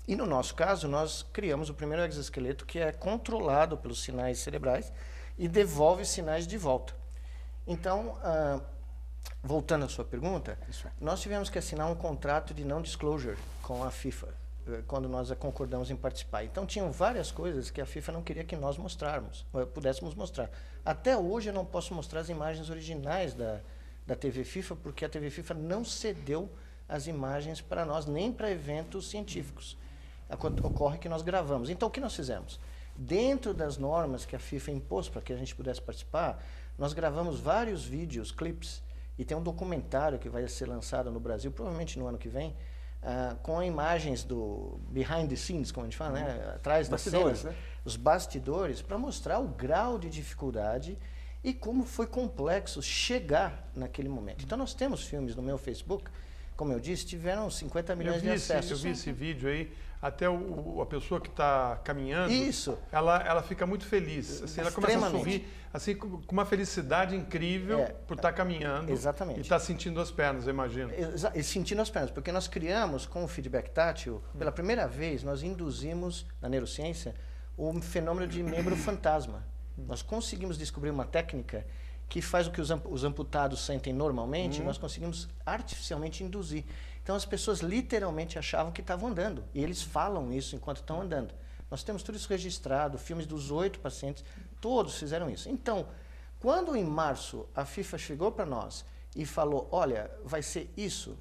E no nosso caso, nós criamos o primeiro exoesqueleto que é controlado pelos sinais cerebrais e devolve sinais de volta. Então, voltando à sua pergunta, nós tivemos que assinar um contrato de non-disclosure com a FIFA, quando nós concordamos em participar. Então, tinham várias coisas que a FIFA não queria que nós pudéssemos mostrar. Até hoje, eu não posso mostrar as imagens originais da TV FIFA, porque a TV FIFA não cedeu as imagens para nós, nem para eventos científicos. Ocorre que nós gravamos. Então, o que nós fizemos? Dentro das normas que a FIFA impôs para que a gente pudesse participar, nós gravamos vários vídeos, clips, e tem um documentário que vai ser lançado no Brasil, provavelmente no ano que vem, com imagens do behind the scenes, como a gente fala, né? Atrás das cenas, né? Os bastidores, para mostrar o grau de dificuldade e como foi complexo chegar naquele momento. Então, nós temos filmes no meu Facebook, como eu disse, tiveram 50 milhões de acessos. Eu vi esse vídeo aí, até a pessoa que está caminhando, isso, ela fica muito feliz. Assim, ela começa a sorrir assim, com uma felicidade incrível por estar caminhando. Exatamente. E estar sentindo as pernas, eu imagino. E sentindo as pernas, porque nós criamos, com o feedback tátil, pela primeira vez, nós induzimos, na neurociência, o fenômeno de membro fantasma. Nós conseguimos descobrir uma técnica que faz o que os amputados sentem normalmente, nós conseguimos artificialmente induzir. Então, as pessoas literalmente achavam que estavam andando. E eles falam isso enquanto estão andando. Nós temos tudo isso registrado, filmes dos 8 pacientes, todos fizeram isso. Então, quando em março a FIFA chegou para nós e falou, olha, vai ser isso,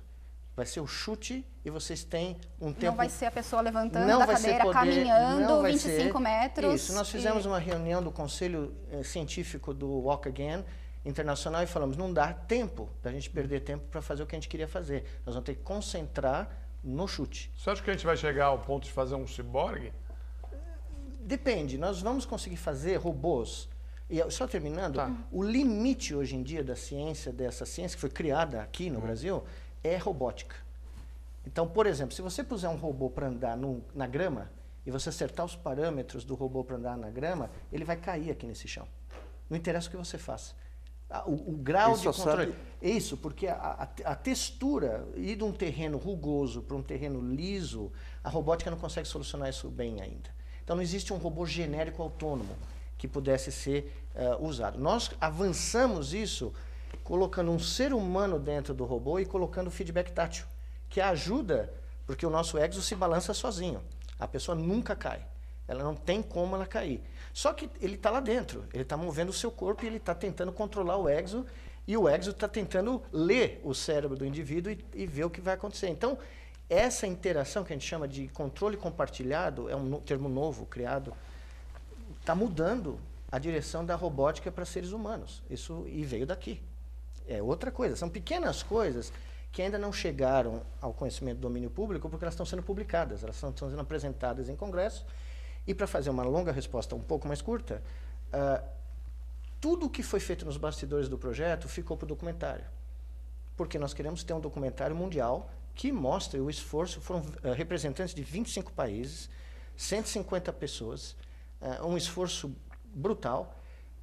vai ser o chute e vocês têm um tempo... Não vai ser a pessoa levantando da cadeira, caminhando 25 metros. Isso, nós fizemos uma reunião do Conselho Científico do Walk Again Internacional e falamos, não dá tempo da gente perder tempo para fazer o que a gente queria fazer. Nós vamos ter que concentrar no chute. Você acha que a gente vai chegar ao ponto de fazer um ciborgue? Depende, nós vamos conseguir fazer robôs. E só terminando, o limite hoje em dia da ciência, dessa ciência que foi criada aqui no Brasil, é robótica. Então, por exemplo, se você puser um robô para andar na grama e você acertar os parâmetros do robô para andar na grama, ele vai cair aqui nesse chão. Não interessa o que você faça. O grau de controle... Isso, porque a textura, ir de um terreno rugoso para um terreno liso, a robótica não consegue solucionar isso bem ainda. Então, não existe um robô genérico autônomo. que pudesse ser usado. Nós avançamos isso colocando um ser humano dentro do robô e colocando feedback tátil, que ajuda, porque o nosso exo se balança sozinho. A pessoa nunca cai. Ela não tem como ela cair. Só que ele está lá dentro, ele está movendo o seu corpo e ele está tentando controlar o exo, e o exo está tentando ler o cérebro do indivíduo e ver o que vai acontecer. Então, essa interação que a gente chama de controle compartilhado, é um termo novo criado, está mudando a direção da robótica para seres humanos. Isso e veio daqui. É outra coisa. São pequenas coisas que ainda não chegaram ao conhecimento do domínio público porque elas estão sendo publicadas, elas estão sendo apresentadas em congresso. E para fazer uma longa resposta um pouco mais curta, tudo o que foi feito nos bastidores do projeto ficou para o documentário. Porque nós queremos ter um documentário mundial que mostre o esforço. Foram representantes de 25 países, 150 pessoas, um esforço brutal,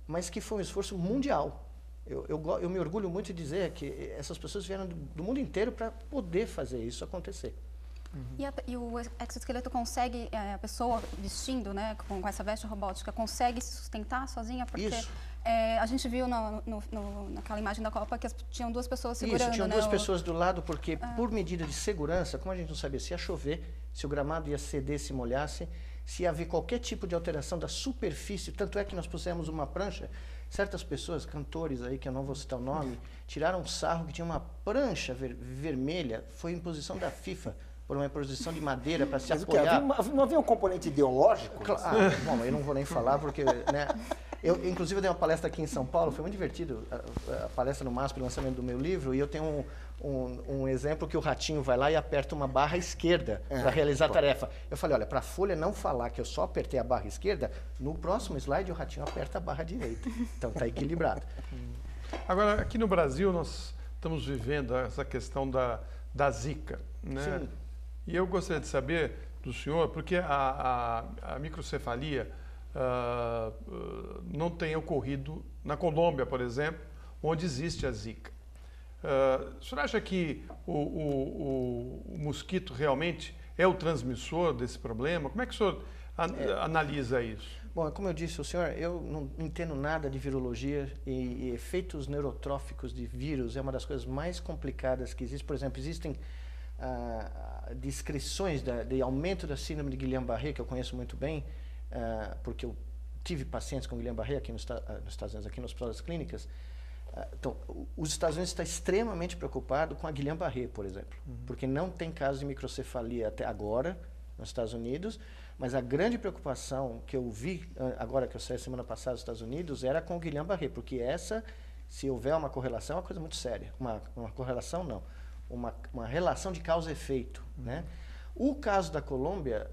mas que foi um esforço mundial. Eu me orgulho muito de dizer que essas pessoas vieram do mundo inteiro para poder fazer isso acontecer. Uhum. E o exoesqueleto consegue, a pessoa vestindo, né, com essa veste robótica, consegue se sustentar sozinha? Porque a gente viu naquela imagem da Copa que tinham duas pessoas segurando. Isso, tinham duas pessoas do lado, porque por medida de segurança, como a gente não sabia se ia chover, se o gramado ia ceder, se molhasse, se ia haver qualquer tipo de alteração da superfície, tanto é que nós pusemos uma prancha. Certas pessoas, cantores aí, que eu não vou citar o nome, tiraram um sarro que tinha uma prancha vermelha, foi imposição da FIFA, por uma imposição de madeira para se apoiar. Não havia um componente ideológico? Bom, eu não vou nem falar, porque... né, inclusive, eu dei uma palestra aqui em São Paulo, foi muito divertido, a palestra no MASP, o lançamento do meu livro, e eu tenho um exemplo que o ratinho vai lá e aperta uma barra esquerda para realizar a tarefa. Eu falei, olha, para a Folha não falar que eu só apertei a barra esquerda, no próximo slide o ratinho aperta a barra direita. Então está equilibrado. Agora, aqui no Brasil, nós estamos vivendo essa questão da Zika, né? Sim. E eu gostaria de saber do senhor, porque a microcefalia não tem ocorrido na Colômbia, por exemplo, onde existe a Zika. O senhor acha que o mosquito realmente é o transmissor desse problema? Como é que o senhor analisa isso? Bom, como eu disse ao senhor, eu não entendo nada de virologia e efeitos neurotróficos de vírus é uma das coisas mais complicadas que existe. Por exemplo, existem descrições de aumento da síndrome de Guillain-Barré, que eu conheço muito bem, porque eu tive pacientes com Guillain-Barré aqui nos Estados Unidos, aqui no Hospital das Clínicas. Então, os Estados Unidos estão extremamente preocupados com a Guillain-Barré, por exemplo, porque não tem caso de microcefalia até agora nos Estados Unidos, mas a grande preocupação que eu vi, agora que eu saí semana passada nos Estados Unidos, era com o Guillain-Barré, porque se houver uma correlação, é uma coisa muito séria. Uma correlação, não. Uma relação de causa e efeito, né? O caso da Colômbia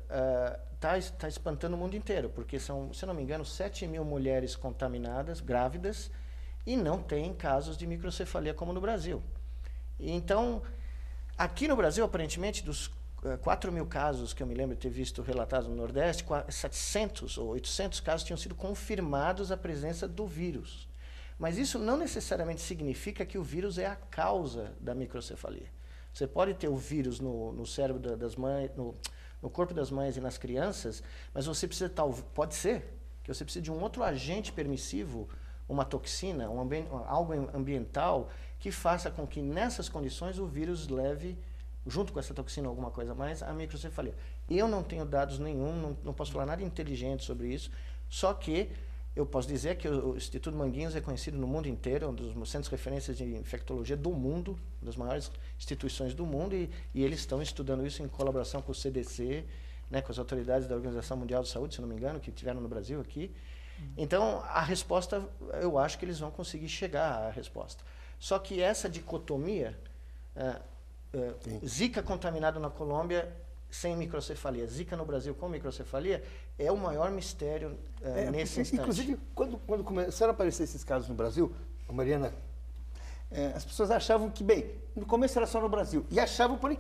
está espantando o mundo inteiro, porque são, se eu não me engano, 7 mil mulheres contaminadas, grávidas, e não tem casos de microcefalia como no Brasil. Então, aqui no Brasil, aparentemente, dos 4 mil casos que eu me lembro de ter visto relatados no Nordeste, 700 ou 800 casos tinham sido confirmados a presença do vírus. Mas isso não necessariamente significa que o vírus é a causa da microcefalia. Você pode ter o vírus no cérebro das mães, no corpo das mães e nas crianças, mas você precisa, pode ser que você precise de um outro agente permissivo, uma toxina, algo ambiental, que faça com que nessas condições o vírus leve, junto com essa toxina ou alguma coisa mais, a microcefalia. Eu não tenho dados nenhum, não posso falar nada inteligente sobre isso, só que eu posso dizer que o Instituto Manguinhos é conhecido no mundo inteiro, um dos centros de referência de infectologia do mundo, uma das maiores instituições do mundo, e eles estão estudando isso em colaboração com o CDC, né, com as autoridades da Organização Mundial de Saúde, se não me engano, que tiveram no Brasil aqui. Então, a resposta, eu acho que eles vão conseguir chegar à resposta. Só que essa dicotomia, Zika contaminado na Colômbia sem microcefalia, Zika no Brasil com microcefalia, é o maior mistério nesse instante. Inclusive, quando começaram a aparecer esses casos no Brasil, Mariana, as pessoas achavam que, bem, no começo era só no Brasil, e achavam, porém,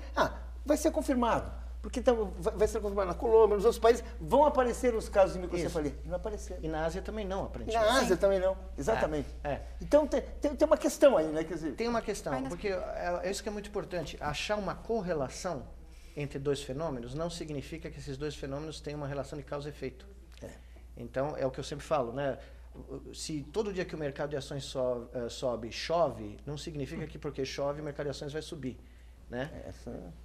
vai ser confirmado, porque então, vai ser confirmado na Colômbia, nos outros países, vão aparecer os casos de microcefalia. E não apareceram. E na Ásia também não, aparentemente. E na Ásia também não, exatamente. Então, tem uma questão aí, né? Quer dizer, tem uma questão, porque isso que é muito importante. Achar uma correlação entre dois fenômenos não significa que esses dois fenômenos têm uma relação de causa e efeito. Então, é o que eu sempre falo, né? Se todo dia que o mercado de ações sobe, chove, não significa que porque chove o mercado de ações vai subir, né?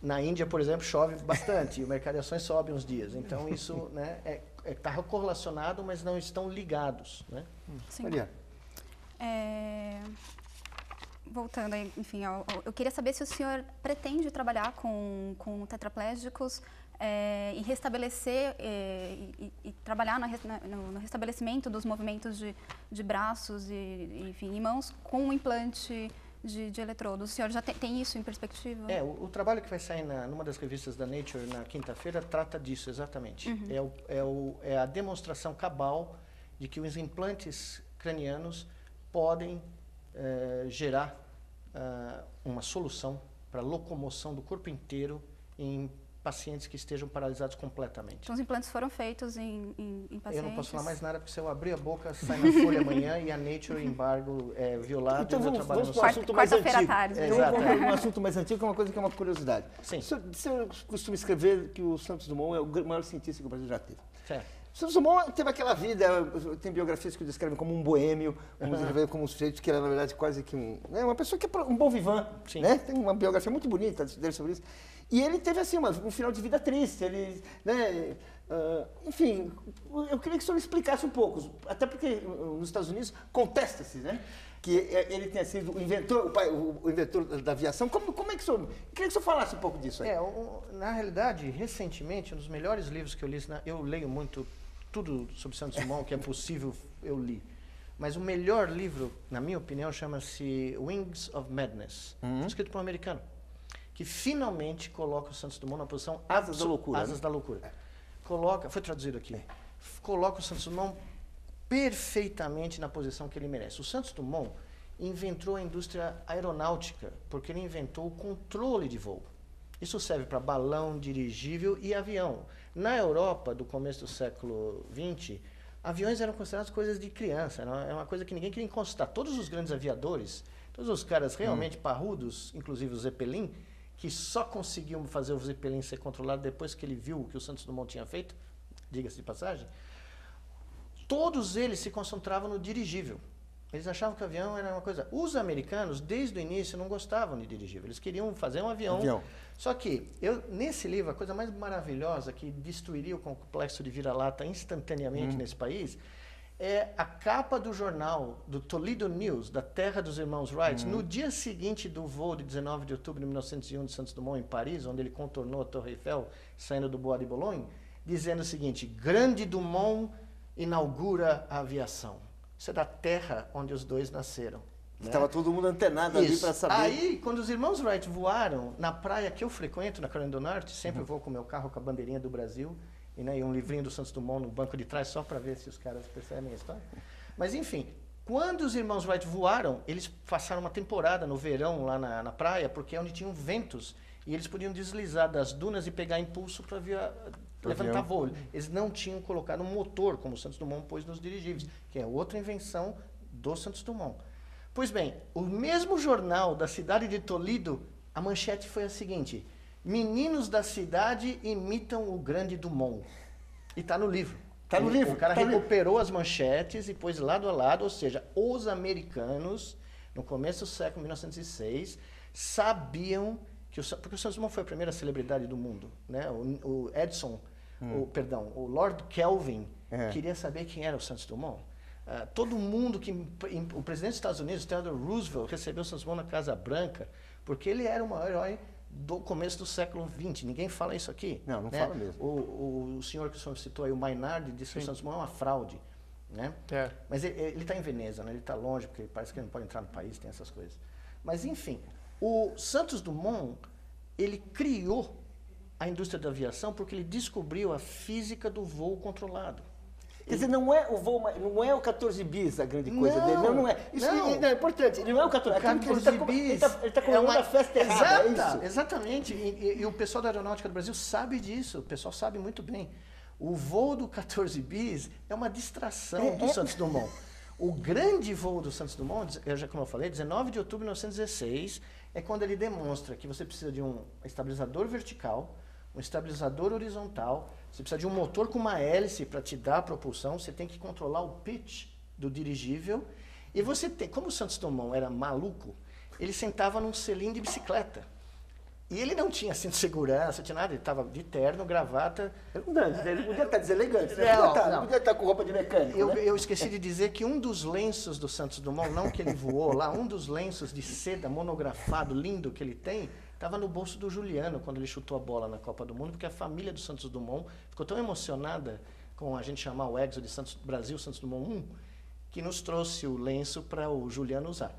Na Índia, por exemplo, chove bastante e o mercado de ações sobe uns dias. Então, isso, né, está correlacionado, mas não estão ligados, né? Sim. Mariana. Voltando, enfim, eu queria saber se o senhor pretende trabalhar com tetraplégicos e restabelecer e trabalhar no restabelecimento dos movimentos de braços enfim, e mãos com um implante de eletrodos. O senhor já tem isso em perspectiva? O trabalho que vai sair numa das revistas da Nature na quinta-feira trata disso exatamente. É a demonstração cabal de que os implantes cranianos podem gerar uma solução para a locomoção do corpo inteiro em pacientes que estejam paralisados completamente. Então, os implantes foram feitos em pacientes? Eu não posso falar mais nada, porque se eu abrir a boca, sai na Folha amanhã e a Nature embargo é violado. Então, e o meu vamos trabalho para um assunto mais quarta-feira antigo. à tarde. Exato. Um assunto mais antigo, que é uma coisa que é uma curiosidade. Sim. O senhor costuma escrever que o Santos Dumont é o maior cientista que o Brasil já teve. Certo. O Santos Dumont teve aquela vida, tem biografias que o descrevem como um boêmio, como um sujeito que era, na verdade, quase que uma pessoa que é um bom vivant, né? Tem uma biografia muito bonita dele sobre isso. E ele teve, assim, um final de vida triste, ele, né? Enfim, eu queria que o senhor explicasse um pouco, até porque nos Estados Unidos contesta-se, né? Que ele tenha sido o inventor da aviação. Como é que o senhor... Queria que o senhor falasse um pouco disso aí. Na realidade, recentemente, um dos melhores livros que eu li, eu leio muito tudo sobre Santos Dumont, que é possível, eu li. Mas o melhor livro, na minha opinião, chama-se Wings of Madness, escrito por um americano, que finalmente coloca o Santos Dumont na posição... Asas da Loucura. Asas da Loucura. Foi traduzido aqui. Coloca o Santos Dumont perfeitamente na posição que ele merece. O Santos Dumont inventou a indústria aeronáutica, porque ele inventou o controle de voo. Isso serve para balão, dirigível e avião. Na Europa, do começo do século XX, aviões eram considerados coisas de criança, é uma coisa que ninguém queria encostar. Todos os grandes aviadores, todos os caras realmente parrudos, inclusive o Zeppelin, que só conseguiam fazer o Zeppelin ser controlado depois que ele viu o que o Santos Dumont tinha feito, diga-se de passagem, todos eles se concentravam no dirigível. Eles achavam que o avião era uma coisa... Os americanos, desde o início, não gostavam de dirigível. Eles queriam fazer um avião. Só que, nesse livro, a coisa mais maravilhosa que destruiria o complexo de vira-lata instantaneamente nesse país é a capa do jornal, do Toledo News, da terra dos irmãos Wright, no dia seguinte do voo de 19 de outubro de 1901 de Santos Dumont, em Paris, onde ele contornou a Torre Eiffel, saindo do Bois de Boulogne, dizendo o seguinte: Grande Dumont inaugura a aviação. Isso é da terra onde os dois nasceram. Né? Estava todo mundo antenado ali para saber. Aí, quando os irmãos Wright voaram na praia que eu frequento, na Carolina do Norte, sempre vou com o meu carro com a bandeirinha do Brasil, e um livrinho do Santos Dumont no banco de trás, só para ver se os caras percebem a história. Mas, enfim, quando os irmãos Wright voaram, eles passaram uma temporada no verão lá na praia, porque é onde tinham ventos, e eles podiam deslizar das dunas e pegar impulso para levantar voo. Eles não tinham colocado um motor, como o Santos Dumont pôs nos dirigíveis, que é outra invenção do Santos Dumont. Pois bem, o mesmo jornal da cidade de Toledo, a manchete foi a seguinte: meninos da cidade imitam o grande Dumont. E está no livro. Está no livro. O cara recuperou as manchetes e pôs lado a lado, ou seja, os americanos, no começo do século 1906, sabiam que porque o Santos Dumont foi a primeira celebridade do mundo, né? O Edison, o Lord Kelvin, queria saber quem era o Santos Dumont. Todo mundo o presidente dos Estados Unidos, Theodore Roosevelt, recebeu o Santos Dumont na Casa Branca, porque ele era o maior herói do começo do século XX. Ninguém fala isso aqui. Não né? fala mesmo. O senhor que o senhor citou aí, o Maynard, disse que o Santos Dumont é uma fraude. Né? Mas ele está em Veneza, né? Ele está longe, porque parece que ele não pode entrar no país, tem essas coisas. Mas, enfim, o Santos Dumont, ele criou a indústria da aviação porque ele descobriu a física do voo controlado. Quer dizer, não é o voo, não é o 14 bis a grande coisa dele. Não é. Isso não é importante. Ele não é o 14 bis. Ele está comemorando a festa errada. Exata, exatamente. E o pessoal da Aeronáutica do Brasil sabe disso. O pessoal sabe muito bem. O voo do 14 bis é uma distração do Santos Dumont. O grande voo do Santos Dumont, como eu falei, 19 de outubro de 1916, é quando ele demonstra que você precisa de um estabilizador vertical, um estabilizador horizontal, você precisa de um motor com uma hélice para te dar a propulsão, você tem que controlar o pitch do dirigível, e você tem, como o Santos Dumont era maluco, ele sentava num selim de bicicleta. E ele não tinha cinto de segurança, tinha nada, ele estava de terno, gravata. Ele podia estar deselegante, né? Não. Podia estar com roupa de mecânico, né? Eu esqueci de dizer que um dos lenços do Santos Dumont, não que ele voou lá, um dos lenços de seda monografado, lindo que ele tem, estava no bolso do Juliano, quando ele chutou a bola na Copa do Mundo, porque a família do Santos Dumont ficou tão emocionada com a gente chamar o Exo de Brasil Santos Dumont 1, que nos trouxe o lenço para o Juliano usar.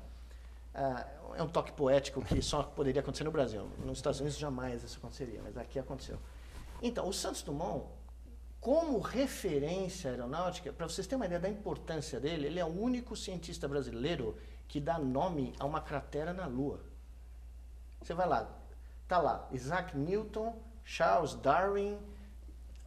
É um toque poético que só poderia acontecer no Brasil. Nos Estados Unidos jamais isso aconteceria, mas aqui aconteceu. Então, o Santos Dumont, como referência aeronáutica, para vocês terem uma ideia da importância dele, ele é o único cientista brasileiro que dá nome a uma cratera na Lua. Você vai lá, tá lá, Isaac Newton, Charles Darwin,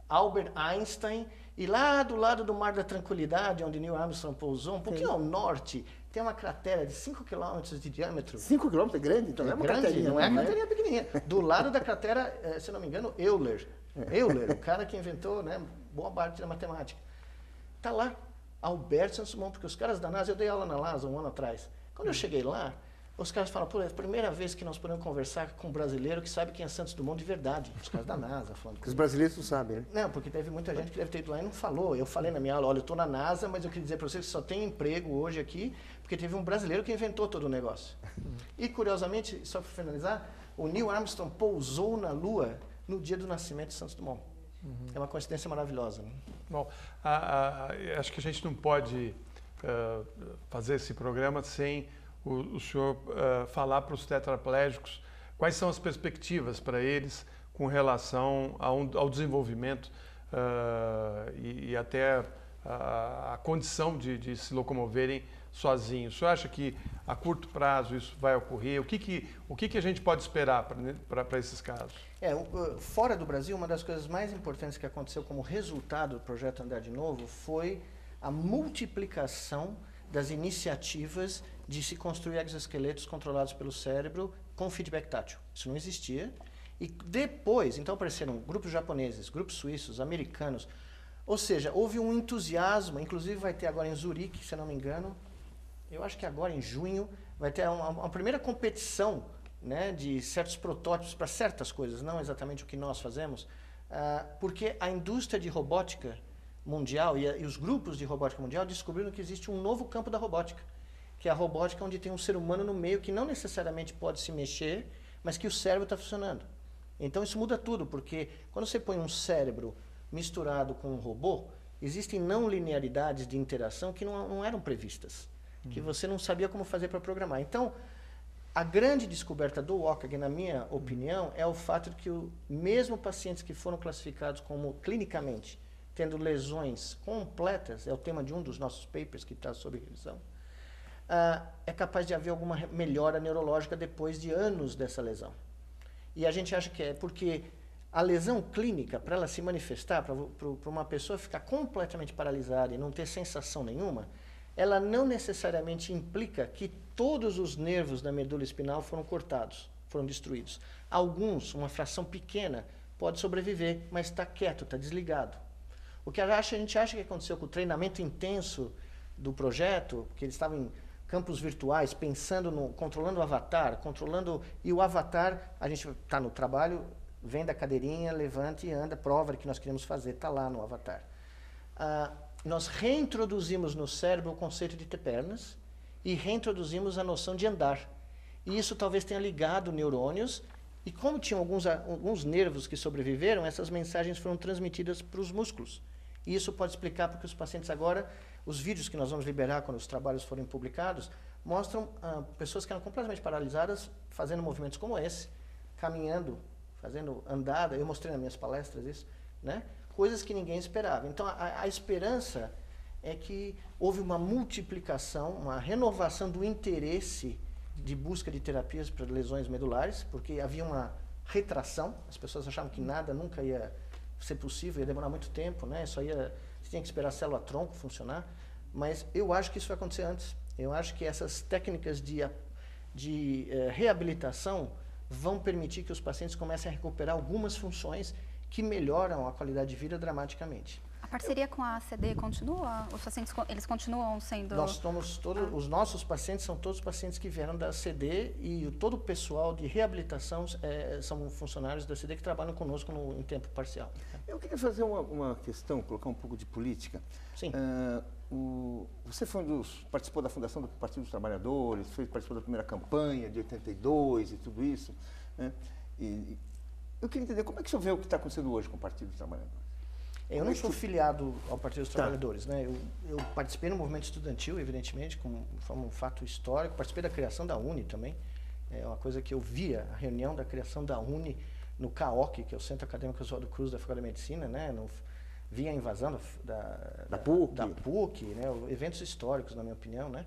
Albert Einstein, e lá do lado do Mar da Tranquilidade, onde Neil Armstrong pousou, um pouquinho ao norte, tem uma cratera de 5 km de diâmetro. 5 km é grande? Então não é uma craterinha. Não é uma craterinha pequenininha. Do lado da cratera, se não me engano, Euler. Euler, o cara que inventou, né, boa parte da matemática. Tá lá, Alberto Santos Dumont, porque os caras da NASA, eu dei aula na NASA um ano atrás. Quando eu cheguei lá, os caras falam, pô, é a primeira vez que nós podemos conversar com um brasileiro que sabe quem é Santos Dumont de verdade. Os caras da NASA falando. Os brasileiros não sabem, né? Não, porque teve muita gente que deve ter ido lá e não falou. Eu falei na minha aula, olha, eu estou na NASA, mas eu queria dizer para vocês que só tem emprego hoje aqui, porque teve um brasileiro que inventou todo o negócio. E, curiosamente, só para finalizar, o Neil Armstrong pousou na Lua no dia do nascimento de Santos Dumont. É uma coincidência maravilhosa. Né? Bom, acho que a gente não pode fazer esse programa sem o senhor falar para os tetraplégicos quais são as perspectivas para eles com relação ao desenvolvimento e até a condição de se locomoverem sozinhos. O senhor acha que a curto prazo isso vai ocorrer? O que a gente pode esperar para esses casos? Fora do Brasil, uma das coisas mais importantes que aconteceu como resultado do projeto Andar de Novo foi a multiplicação das iniciativas de se construir exoesqueletos controlados pelo cérebro com feedback tátil. Isso não existia. E depois, então apareceram grupos japoneses, grupos suíços, americanos. Ou seja, houve um entusiasmo, inclusive vai ter agora em Zurique, se eu não me engano, eu acho que agora em junho, vai ter uma primeira competição, né, de certos protótipos para certas coisas, não exatamente o que nós fazemos, porque a indústria de robótica mundial e os grupos de robótica mundial descobriram que existe um novo campo da robótica, que é a robótica onde tem um ser humano no meio que não necessariamente pode se mexer, mas que o cérebro está funcionando. Então isso muda tudo, porque quando você põe um cérebro misturado com um robô, existem não linearidades de interação que não eram previstas, que você não sabia como fazer para programar. Então, a grande descoberta do WCAG, na minha opinião, é o fato de que mesmo pacientes que foram classificados como clinicamente tendo lesões completas, é o tema de um dos nossos papers que está sob revisão, é capaz de haver alguma melhora neurológica depois de anos dessa lesão. E a gente acha que é porque a lesão clínica, para ela se manifestar, para uma pessoa ficar completamente paralisada e não ter sensação nenhuma, ela não necessariamente implica que todos os nervos da medula espinal foram cortados, foram destruídos. Alguns, uma fração pequena, pode sobreviver, mas está quieto, está desligado. O que a gente acha que aconteceu com o treinamento intenso do projeto, que eles estavam em campos virtuais, controlando o avatar, e o avatar, a gente está no trabalho, vem da cadeirinha, levanta e anda, prova que nós queremos fazer, está lá no avatar. Nós reintroduzimos no cérebro o conceito de ter pernas e reintroduzimos a noção de andar. E isso talvez tenha ligado neurônios, e como tinham alguns nervos que sobreviveram, essas mensagens foram transmitidas para os músculos. E isso pode explicar porque os pacientes agora, os vídeos que nós vamos liberar quando os trabalhos forem publicados, mostram pessoas que eram completamente paralisadas, fazendo movimentos como esse, caminhando, fazendo andada. Eu mostrei nas minhas palestras isso, né? Coisas que ninguém esperava. Então, a esperança é que houve uma multiplicação, uma renovação do interesse de busca de terapias para lesões medulares, porque havia uma retração, as pessoas achavam que nada nunca ia ser possível, ia demorar muito tempo, né? Você tinha que esperar a célula-tronco funcionar, mas eu acho que isso vai acontecer antes. Eu acho que essas técnicas de reabilitação vão permitir que os pacientes comecem a recuperar algumas funções que melhoram a qualidade de vida dramaticamente. A parceria com a ACD continua? Os pacientes, eles continuam sendo... Nós somos os nossos pacientes são todos pacientes que vieram da ACD e todo o pessoal de reabilitação são funcionários da ACD que trabalham conosco em tempo parcial. Eu queria fazer uma questão, colocar um pouco de política. Sim. Você participou da fundação do Partido dos Trabalhadores, participou da primeira campanha de 82 e tudo isso, né? E eu queria entender como é que o senhor vê o que está acontecendo hoje com o Partido dos Trabalhadores. Eu não sou filiado ao Partido dos Trabalhadores, né? Eu participei no movimento estudantil, evidentemente, como um fato histórico. Participei da criação da UNE também. É uma coisa que eu via, a reunião da criação da UNE no CAOC, que é o Centro Acadêmico Oswaldo Cruz da Faculdade de Medicina, né? Via a invasão da PUC, né? Eventos históricos, na minha opinião, né?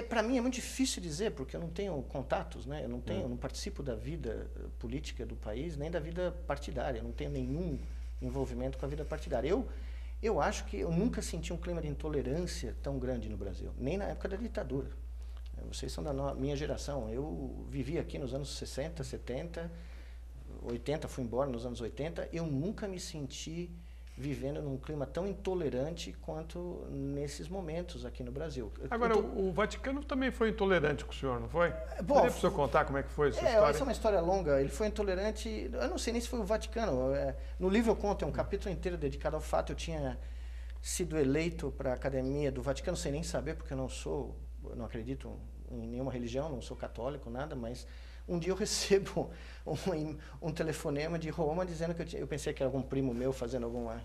Para mim é muito difícil dizer, porque eu não tenho contatos, né? Eu não participo da vida política do país, nem da vida partidária, eu não tenho nenhum envolvimento com a vida partidária. Eu acho que eu nunca senti um clima de intolerância tão grande no Brasil, nem na época da ditadura. Vocês são da minha geração, eu vivi aqui nos anos 60, 70, 80, fui embora nos anos 80, eu nunca me senti vivendo num clima tão intolerante quanto nesses momentos aqui no Brasil. Agora, o Vaticano também foi intolerante com o senhor, não foi? Bom, Poderia para o senhor contar como é que foi essa história? Essa é uma história longa. Ele foi intolerante, eu não sei nem se foi o Vaticano. No livro eu conto, é um capítulo inteiro dedicado ao fato. Eu tinha sido eleito para a Academia do Vaticano, sem nem saber, porque eu não acredito em nenhuma religião, não sou católico, nada, mas um dia eu recebo um telefonema de Roma dizendo que eu pensei que era algum primo meu fazendo alguma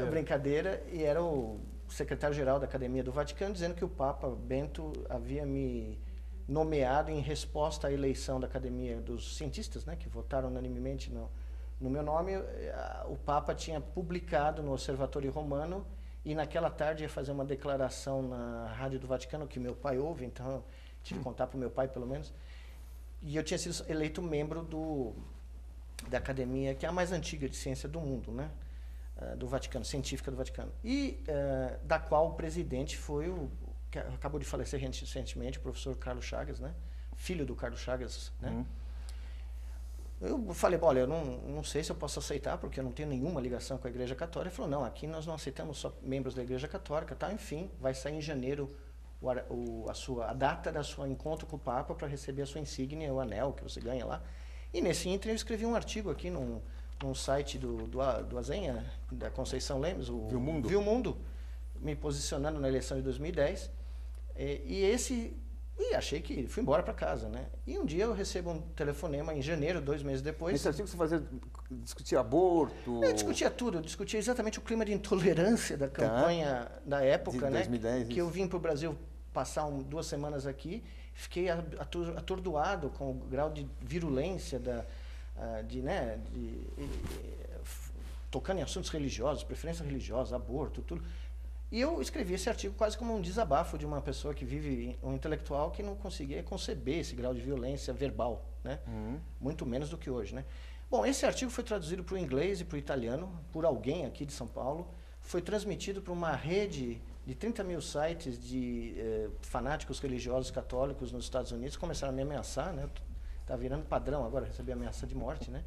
brincadeira, e era o secretário-geral da Academia do Vaticano dizendo que o Papa Bento havia me nomeado em resposta à eleição da Academia dos Cientistas, né, que votaram unanimemente no meu nome. O Papa tinha publicado no Observatório Romano e naquela tarde ia fazer uma declaração na Rádio do Vaticano, que meu pai ouve, então eu tive que contar para o meu pai, pelo menos. E eu tinha sido eleito membro da academia, que é a mais antiga de ciência do mundo, né? Do Vaticano, científica do Vaticano. E da qual o presidente foi que acabou de falecer recentemente, o professor Carlos Chagas, né? Filho do Carlos Chagas, né? Eu falei, olha, eu não sei se eu posso aceitar, porque eu não tenho nenhuma ligação com a Igreja Católica. Ele falou, não, aqui nós não aceitamos só membros da Igreja Católica, tá? Enfim, vai sair em janeiro a data da sua encontro com o Papa para receber a sua insígnia, o anel que você ganha lá. E nesse ínterim eu escrevi um artigo aqui num site do Azenha, da Conceição Lemes, o Viu Mundo, me posicionando na eleição de 2010. E achei que fui embora para casa, né? E um dia eu recebo um telefonema em janeiro, 2 meses depois. Nesse artigo você discutia aborto? Eu discutia tudo, eu discutia exatamente o clima de intolerância da campanha da época, de 2010, né? Que eu vim para o Brasil passar 2 semanas aqui, fiquei atordoado com o grau de virulência tocando em assuntos religiosos, preferência religiosa, aborto, tudo. E eu escrevi esse artigo quase como um desabafo de uma pessoa que vive, um intelectual que não conseguia conceber esse grau de violência verbal, né? Muito menos do que hoje, né? Bom, esse artigo foi traduzido para o inglês e para o italiano por alguém aqui de São Paulo, foi transmitido para uma rede de 30 mil sites de fanáticos religiosos católicos nos Estados Unidos, começaram a me ameaçar, né? Tá virando padrão agora, receber ameaça de morte, né?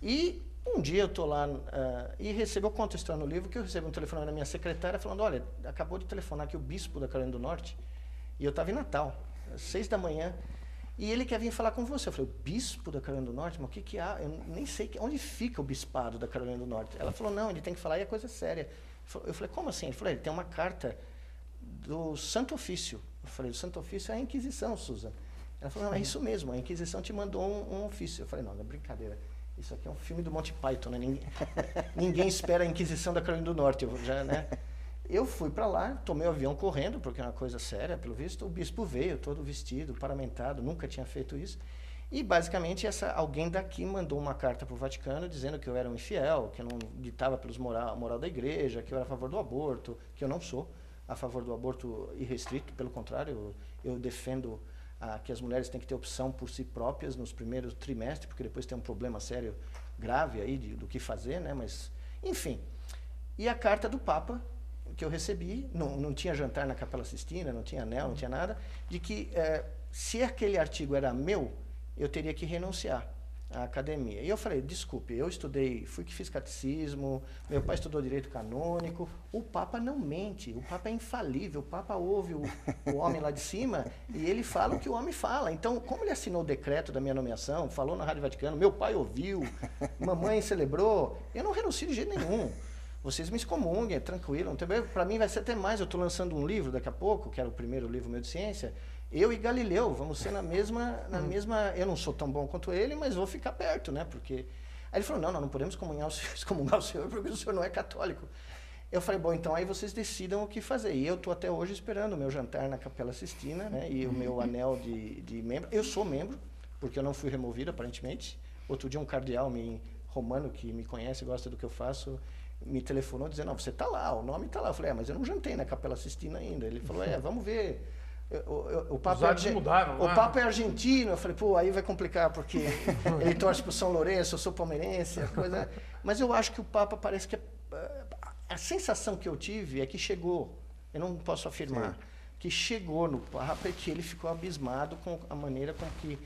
E um dia eu estou lá e eu conto a história no livro, que eu recebo um telefone da minha secretária falando, olha, acabou de telefonar aqui o bispo da Carolina do Norte, e eu estava em Natal, 6 da manhã, e ele quer vir falar com você. Eu falei, o bispo da Carolina do Norte? Mas o que há? Eu nem sei onde fica o bispado da Carolina do Norte. Ela falou, não, ele tem que falar, e é coisa séria. Eu falei, como assim? Ele falou, ele tem uma carta do Santo Ofício. Eu falei, o Santo Ofício é a Inquisição, Susan. Ela falou, não, é isso mesmo, a Inquisição te mandou um ofício. Eu falei, não é brincadeira. Isso aqui é um filme do Monty Python, né? Ninguém espera a Inquisição da Carolina do Norte, né? Eu fui para lá, tomei o avião correndo, porque é uma coisa séria, pelo visto. O bispo veio todo vestido, paramentado, nunca tinha feito isso. E, basicamente, alguém daqui mandou uma carta para o Vaticano dizendo que eu era um infiel, que eu não ditava pelos moral da igreja, que eu era a favor do aborto, que eu não sou a favor do aborto irrestrito, pelo contrário, eu defendo que as mulheres têm que ter opção por si próprias nos primeiros trimestres, porque depois tem um problema sério, grave aí do que fazer, né? Mas, enfim. E a carta do Papa que eu recebi, não tinha jantar na Capela Sistina, não tinha anel, não tinha nada, de que se aquele artigo era meu, eu teria que renunciar à academia. E eu falei, desculpe, eu estudei, fiz catecismo, meu pai estudou direito canônico, o Papa não mente, o Papa é infalível, o Papa ouve o homem lá de cima e ele fala o que o homem fala. Então, como ele assinou o decreto da minha nomeação, falou na Rádio Vaticano, meu pai ouviu, mamãe celebrou, eu não renuncio de jeito nenhum. Vocês me excomunguem, é tranquilo. Para mim vai ser até mais, eu estou lançando um livro daqui a pouco, que era o primeiro livro meu de ciência, eu e Galileu, vamos ser na mesma, eu não sou tão bom quanto ele, mas vou ficar perto, né? Porque... Aí ele falou, não podemos excomungar o senhor porque o senhor não é católico. Eu falei, bom, então aí vocês decidam o que fazer. E eu estou até hoje esperando o meu jantar na Capela Sistina, né? E o meu anel de membro. Eu sou membro, porque eu não fui removido, aparentemente. Outro dia um cardeal romano que me conhece, gosta do que eu faço, me telefonou dizendo, não, você está lá, o nome está lá. Eu falei, mas eu não jantei na Capela Sistina ainda. Ele falou, vamos ver... O Papa é argentino. Eu falei, pô, aí vai complicar, porque ele torce pro São Lourenço, eu sou palmeirense, coisa... Mas eu acho que o Papa parece que... A sensação que eu tive é que chegou, eu não posso afirmar, que chegou no Papa e que ele ficou abismado com a maneira com que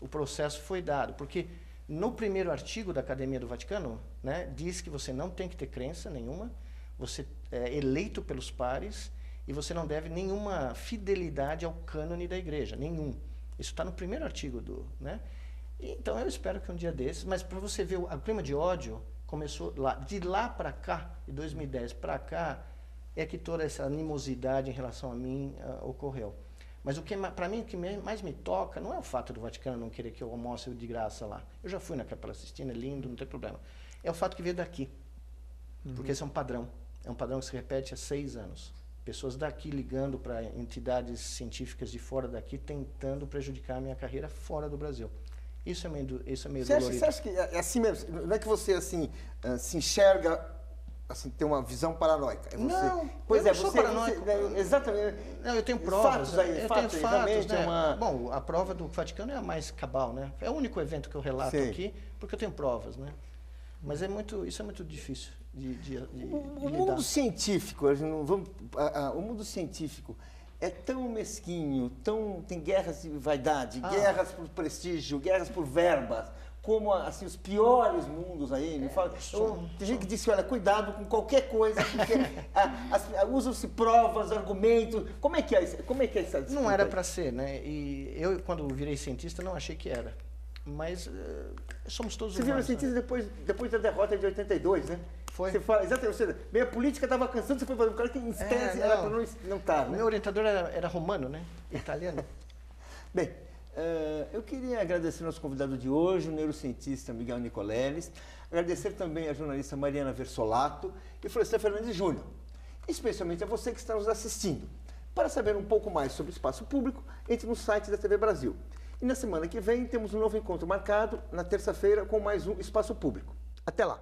o processo foi dado. Porque no primeiro artigo da Academia do Vaticano, né, diz que você não tem que ter crença nenhuma, você é eleito pelos pares, e você não deve nenhuma fidelidade ao cânone da igreja, nenhum. Isso está no primeiro artigo né? Então eu espero que um dia desses, mas para você ver, o clima de ódio começou lá. De lá para cá, de 2010 para cá, é que toda essa animosidade em relação a mim ocorreu. Mas para mim, o que mais me toca não é o fato do Vaticano não querer que eu almoce de graça lá. Eu já fui na Capela Sistina, é lindo, não tem problema. É o fato que veio daqui. Porque esse é um padrão. É um padrão que se repete há 6 anos. Pessoas daqui ligando para entidades científicas de fora daqui, tentando prejudicar a minha carreira fora do Brasil. Isso é meio dolorido. Você acha que é assim mesmo? Não é que você assim, se enxerga, assim, tem uma visão paranoica? É você... Não, pois eu não sou paranoico. Exatamente. Não, eu tenho provas. Eu tenho fatos, né? Bom, a prova do Vaticano é a mais cabal, né? É o único evento que eu relato aqui, porque eu tenho provas, né? Mas isso é muito difícil de o mundo científico, o mundo científico é tão mesquinho, tem guerras de vaidade, guerras por prestígio, guerras por verbas, como assim, os piores mundos aí. Tem gente que diz, olha, cuidado com qualquer coisa, porque usam-se provas, argumentos. Como é que é essa disputa? Não era para ser, né? E eu, quando virei cientista, não achei que era. Mas somos todos humanos. Você virou cientista depois da derrota de 82, né? Foi. Você fala, exatamente, bem, a política estava cansando, você foi fazer um cara que em tese era para não estar. Meu orientador era romano, né? Italiano. Bem, eu queria agradecer ao nosso convidado de hoje, o neurocientista Miguel Nicoleles, agradecer também a jornalista Mariana Versolato e Florestan Fernandes Júnior, especialmente a você que está nos assistindo. Para saber um pouco mais sobre o espaço público, entre no site da TV Brasil. E na semana que vem temos um novo encontro marcado, na terça-feira, com mais um Espaço Público. Até lá!